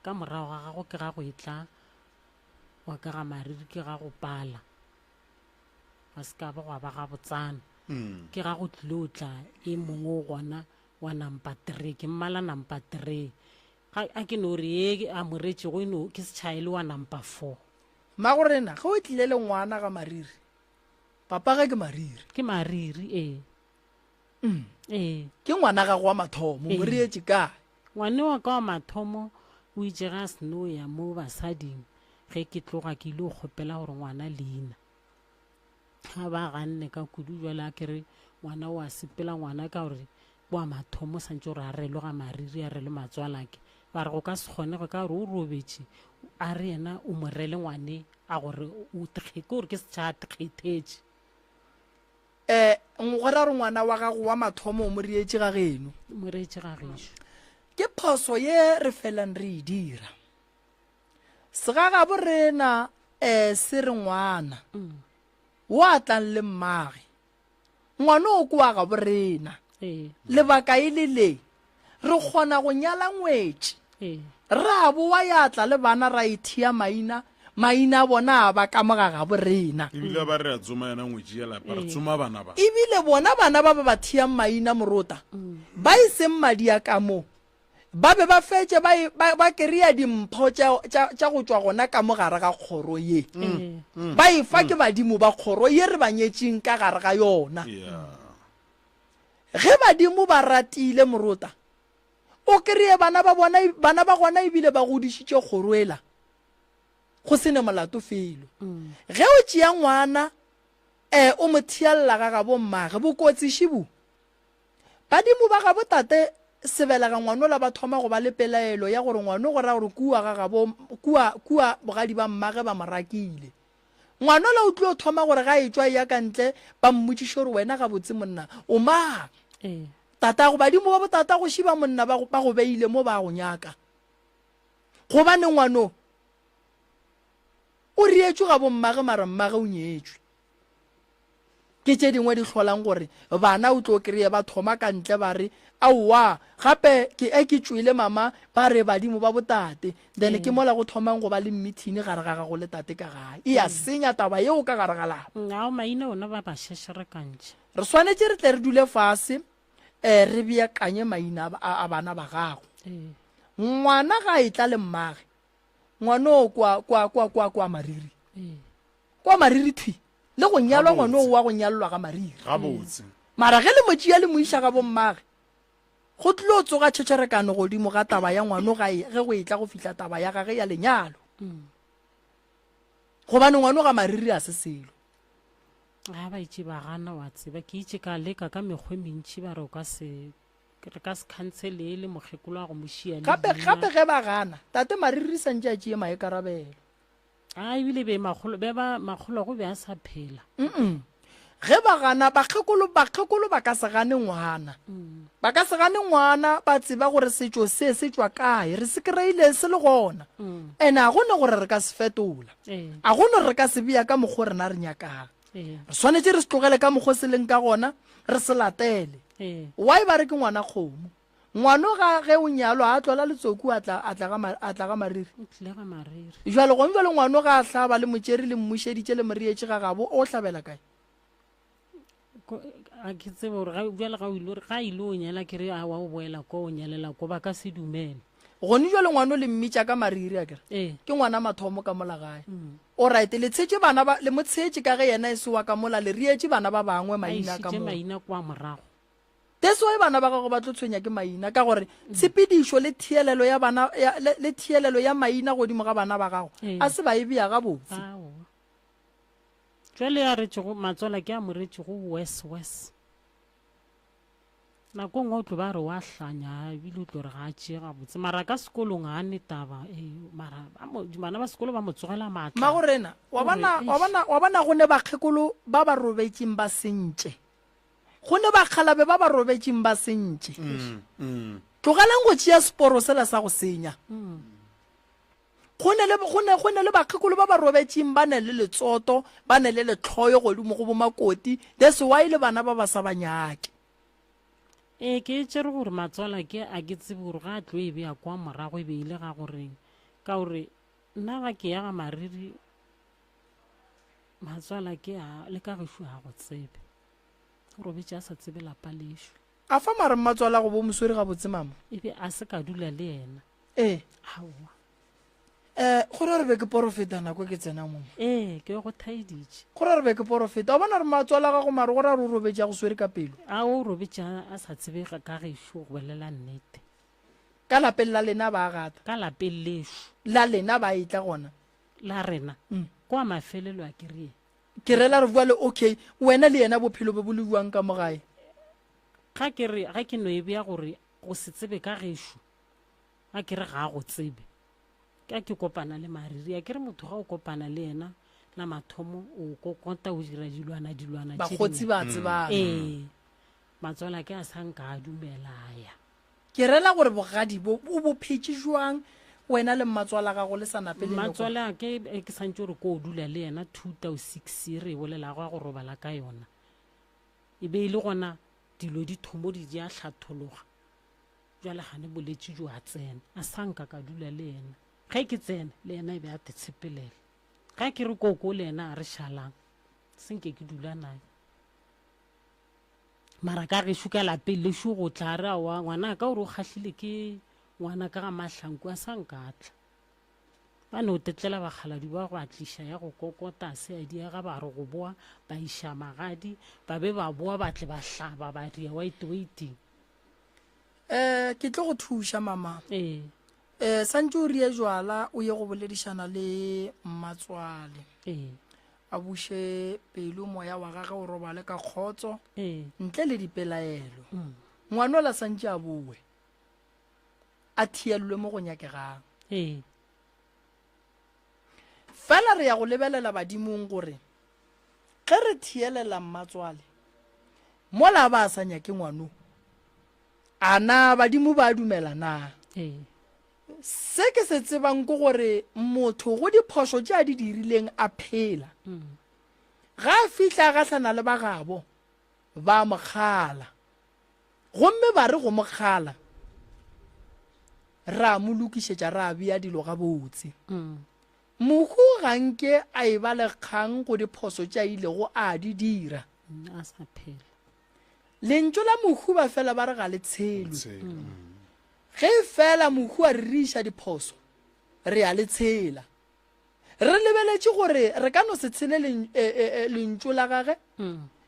ka morago ga gago ke gago e tla wa ka ga mariri ke gago pala ga se ka ba go ba ga botsana ke gago tlile o tla e mongwe o gona wa nampa 3 ke mmala nampa 3 a ke no re a moretšego eno ke setšhaele wa nampa 4 magorena ge o tlile le ngwana ga mariri papa ga ke mariri ke ngwana gago wa mathomo mo reetše kae ngwane wa ka wa mathomo o itše ga seno ya mo basading ge ke tloga ke ile o kgopela gore ngwana leina ga ba ganne ka kudu jwale a kere ngwana wa sepela ngwana ka gore wa mathomo santse gore a relo ga mariri a relo matswalake ba re go ka se kgone go ka gore o robetše a re yena o morele ngwane a gore ke gore ke setšha tekgethetše ngora re ngwana wa gago wa mathomo o mo reetše ga geno ke phoso ye re felang re e dira segagabo rena se re ngwana o a tlang le mmage ngwana o ko wa ga borena lebaka e le le re kgona go nyala ngwetši ra bo wa ya tla le bana ra ithia maina a bona a ba ka moga ga borena ebile ba re a tsoma yana ngwetši ya lapa re tsoma bana ba ebile bona bana ba ba thiang maina morota ba iseng madi a ka mo ba be ba fetse ba keria dimpho tša go tšwa gona ka mogare ga kgoro ye ba e fa ke badimo ba kgoro ye re ba nyetšeng ka gare ga yona ge badimo ba ratile morota o kerie bana ba gona ebile ba godišitše kgoroela go sene molato felo ge o tšea ngwana o mo thialela ga gabo mmage bokotsiši bo badimo ba gabo tate sebelega ngwana la ba thoma go ba le pelaelo ya gore ngwana go ra gore kua bogadi ba mmage ba morakile ngwana la o tlo thoma gore ga e tswa ya ka ntle ba mmotšiše gore wena ga botse monna o mang tata go badimo ba botata go šiba monna ba go beile mo ba go nyaka gobane ngwano o rietšwe ga bommage mara mmage o nyetšwe ke tše dingwe di hlolang gore bana o tlo kry-e ba thoma ka ntle ba re aowa gape ke tswile mama ba re badimo ba botate then ke mola go thomang go ba le mmithini gare ga gago le tate ka gae e a senya taba yeo ka gare ga lapa ao maina ona ba ba šešere kantšhe re swanetše re tle re dule fase re beakanye maina a bana ba gago ngwana ga e tla le mmage ngwana o kwa mariri kwa mariri thwi le go nyalwa ngwana o wa go nyallwa ga mariri gabotse mara ge le motšea le moiša ga bommage go tlile o tsoga tšhetšerekano godimo ga taba ya ngwano ge go e tla go fihla taba ya gage ya lenyalo gobane ngwano ga mariri a se selo ga ba itse ba gana wa tseba ke itse ka leka ka mekgwe mentši ba re re ka se khansele le mokgekolo wa go mošia gape ge ba gana tate mariri santse a tšee maekarabelo a ebile be magolo go be a sa phela ge ba gana bakgekolo ba ka se gane ngwana ba ka se gane ngwana ba tseba gore setšo se tswa kae re se kry-ile se le gona and a gone gore re ka se fetola a gone re ka se bea ka mokgwa rena re nyakang re swanetse re se tlogele ka mokgwa se leng ka gona re se latele wa e ba re ke ngwana kgomo ngwano ga ge o nyalwa a tlola letsoku a tla ga mariri jalo gone jalo ngwano ga a hlaba le motšeri le mmušeditše le morietše ga gabo o hlabela kae a ke tsebe gore bjale ga ile o nyala kere a wa o boela ko o nyalela ko ba ka se dumele gone jalo ngwano le mmitša ka mariri a kere ke ngwana mathomo ka mola gae oright le motshetše ka ge yena e sewa ka mola le rietše bana ba bangwe maina ka maina kwa morago teso e bana ba gago ba tlo tshwenya ke maina ka gore tshepedišo le thielelo ya maina godimo ga bana ba gago a se ba e bea ga botse jale a retšego matsola ke a moretšego wes nako ngwe o tlo ba re wa hlanya ebile o tlo re ga a tšee gabotse mara ka sekolong a ne taba mara bana ba sekolo ba mo tsogela maatla magorena wa bona gone bakgekolo ba ba robetšeng ba sentše gone bakgalabe ba ba robetšeng ba sentše tlogelang go tšea seporo sela sa go senya gone le bakgekolo ba ba robetšeng ba ne le letsoto ba ne le letlhoyo godimo go bomakoti that's why le bana ba ba sa banyake ke tsere gore matsola ke a ke tsebe gore ga a tlo e bea kwa morago e beile ga goreng ka gore nna ga ke ya ga mariri matsola ke le ka gešo ga go tsebe o robetše a sa tsebe lapa lešo a fa mare matswala go bo moswere ga botse mama ebe a se ka dula le ena aowa gore re be ke porofeta nako ke tsena mo ke go thaeditše gore re be ke porofeta o bona re matswala ga go mare gore a re o robetše a go swere ka pelo a o robetše a sa tsebega ka gešo go bolela nnete ka lapeng la lena ba gata ka lapeng lešo la lena ba etla gona la rena kwa mafelelo a keree ke rela re bua le okay wena le yena bophelo bo bo le buang ka mogae ga ke no e bea gore go se tsebe ka gešo a kere ga a go tsebe ka ke kopana le mariri a kere motho ga o kopana le ena la mathomo o kokota o dira dilwana bakgotsi ba tsebana matsola ke a sanka a dumelaya ke rela gore bogadi bo phetše jwang wena le mmatswala ga go le sana pele mmatswala ke santse gore ko o dula le yena 2006 re bolela go robala ka yona e be ile gona dilo di thomo di a hlathologa jwale gane boletši jo a tsena a sanka ka dula le yena ge ke tsena le yena e be a tetshepelela ga ke re koko le yena a re šalang senke ke dula nae mara ka ge shuka lapeng le shu go tla re wa ngwana ka gore o kgahlile ke ngwana ka ga mahlanku a sankatla ba no tetlela bakgaladi ba go atlisha ya go kokota se a diega ba re go boa ba isha magadi ba be ba boa ba tle ba hlaba ba ria white waiting ke tlo go thusha mama santse o rie jwala o ye go boledišana le mmatswale a bushe pelo moya wa gage o robale ka kgotso ntle le dipelaelo ngwana la santse a boe a thielwe mo go nyakegang fela re ya go lebelela badimong gore ge re thielela mmatswale mola ba sa nyake ngwano ana badimo ba dumela na se ke se tsebang go gore motho go diphoso tša di dirileng a phela ga fihla ga tlana le bagabo ba mogala gomme ba re go mogala ra mo lokišetša ra bea dilo ga botse mohu ga nke a e ba le kgang go diphoso tša ilego a di dira a sa phela lentso la mohu ba fela ba re ga le tshelwe ge fela mohu a re riša diphoso re a le tshela re lebeletše gore re ka no se tshele lentso la gage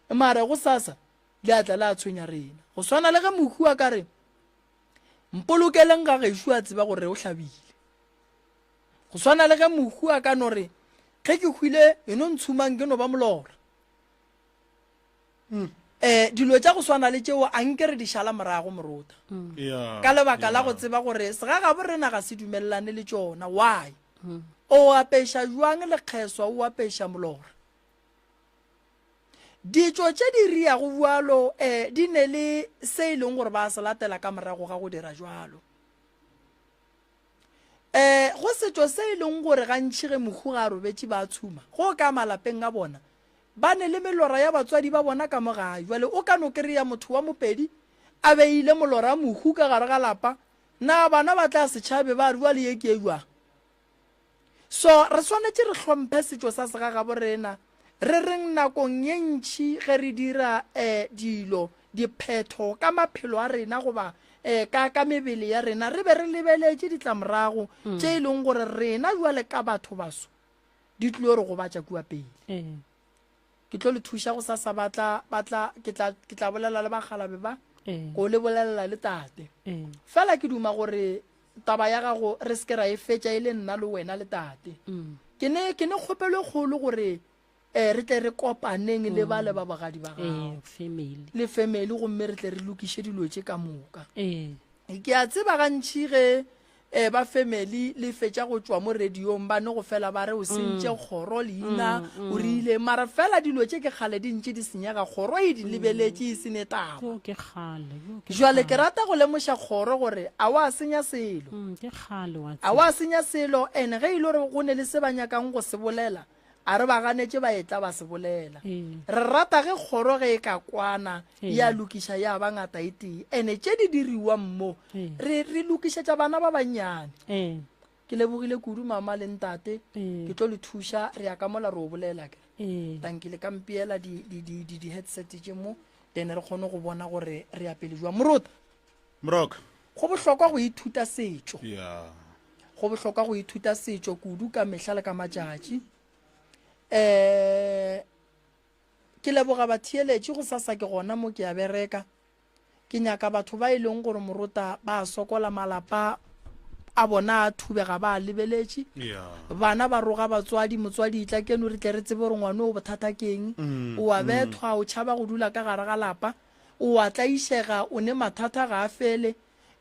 mare go sasa le a tla le a tshwenya rena go swana le ge mohu a ka re mpolokeleng ga gešo a tseba gore o hlabile go swana le ge mohu a ka no re ge ke hwile eno ntshumang ke no ba molora dilo tša go swana le tšeo a nke re di šala morago morota ka lebaka la go tseba gore segagabo rena ga se dumelelane le tšona why o apeša jwang lekgeswa o apeša molora ditšo tše di riago bjalo di ne le se e leng gore ba se latela ka morago ga go dira jwalo go setšo se e leng gore gantši ge mohu ga robetše ba tshuma go ka malapeng a bona ba ne le melora ya batswadi ba bona ka mogae jwale o ka no kry-a motho wa mopedi a beile molora mohu ka gare ga lapa na bana ba tla setšhabe ba re jwale ye ke e jwang so re swanetše re hlomphe setšo sa segagabo rena re reng nakong ye ntšhi ge re dira dilo diphetho ka maphelo a rena goba ka mebele ya rena re be re lebeletše ditlamorago tše e leng gore rena jwale ka batho baso di tlile re go batša kua pele ke tlo le thuša go sasa ke tla bolela le bagalabe ba go le bolelela le tate fela ke duma gore taba ya gago re se ke ra e fetša e le nna le wena le tate ke ne kgopelo kgolo gore re tle re kopaneng le ba bagadi ba gago le family gomme re tle re lokiše dilo tše ka moka ke a tseba gantši ge ba family le fetša go tšwa mo radiong ba ne go fela ba re o sentše kgoro leina o rile mara fela dilo tše ke kgale di ntše di senyega kgoro e di lebeletše e sene taba jwale ke rata go lemoša kgoro gore a wa senya selo a wa senya selo ene ge e le gore go ne le se ba nyakang go se bolela a re ba ganetše ba etla ba se bolela re rata ge kgoro ge e ka kwana ya lokiša ya ba ngata e tee ene tše di diriwa mmo re lokišetša bana ba bannyane ke lebogile kudu mama le ntate ke tlo le thuša re ya ka mola re o bolela ke tankile ka mpeela di-headset tše mo then re kgone go bona gore re apele jwa morota go bohlokwa go ithuta setšo go bohlokwa go ithuta setšo kudu ka mehla le ka matšatši ke leboga batheeletše go sasa ke gona mo ke a bereka ke nyaka batho ba e leng gore morota ba sokola malapa a bona a thubega ba lebeletše bana ba roga batswadi motswadi itla keno re tle re tsebe gore ngwane o bothata keng o a bethwa o tšhaba go dula ka gare ga lapa o a tlaišega o ne mathata ga a fele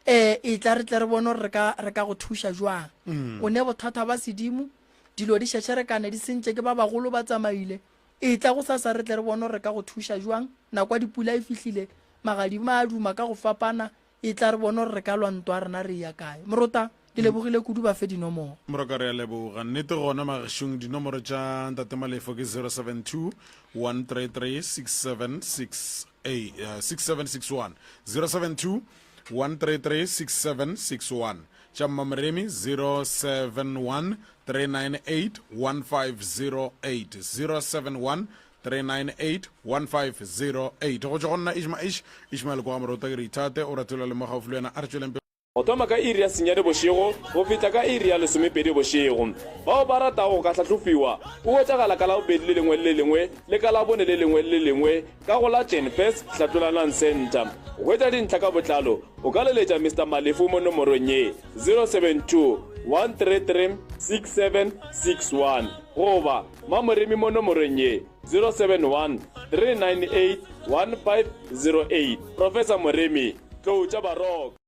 e tla re tle re bone gore re ka go thuša jwang o ne bothata ba sedimo dilo di šešerekane di sentše ke ba bagolo ba tsamaile e tla go sasa re tle re bone re ka go thuša jwang nakwa dipula e fihlile magadimo a duma ka go fapana e tla re bone re ka lwantwa rena re ya kae morota ke lebogile kudu ba fe dinomoro moroka re a leboga nnete gona magešong dinomoro tša ntate malefo ke 072 133 6761 072 133 6761 tša mmamoremi 071 398 1508 071 398 1508 go tša go nna ishmael kwa morota ke re ithate o ratola le mogaufu le yena a re tsweleng go thoma ka iri ya senyane bošego go feta ka iri ya lesomepedi bošego bao ba ratago ka tlhatlhofiwa o wetsagala ka la bobedi le lengwe le lengwe le ka la bone le lengwe le lengwe ka go la Genfest Hlatlolanang Center go hwetša dintlha ka botlalo o ka leletša Mr. Malefu mo nomorong ye 072 133 6761 goba Mamoremi mo nomorong ye 071 398 1508 Professor Moremi tlo tša baroko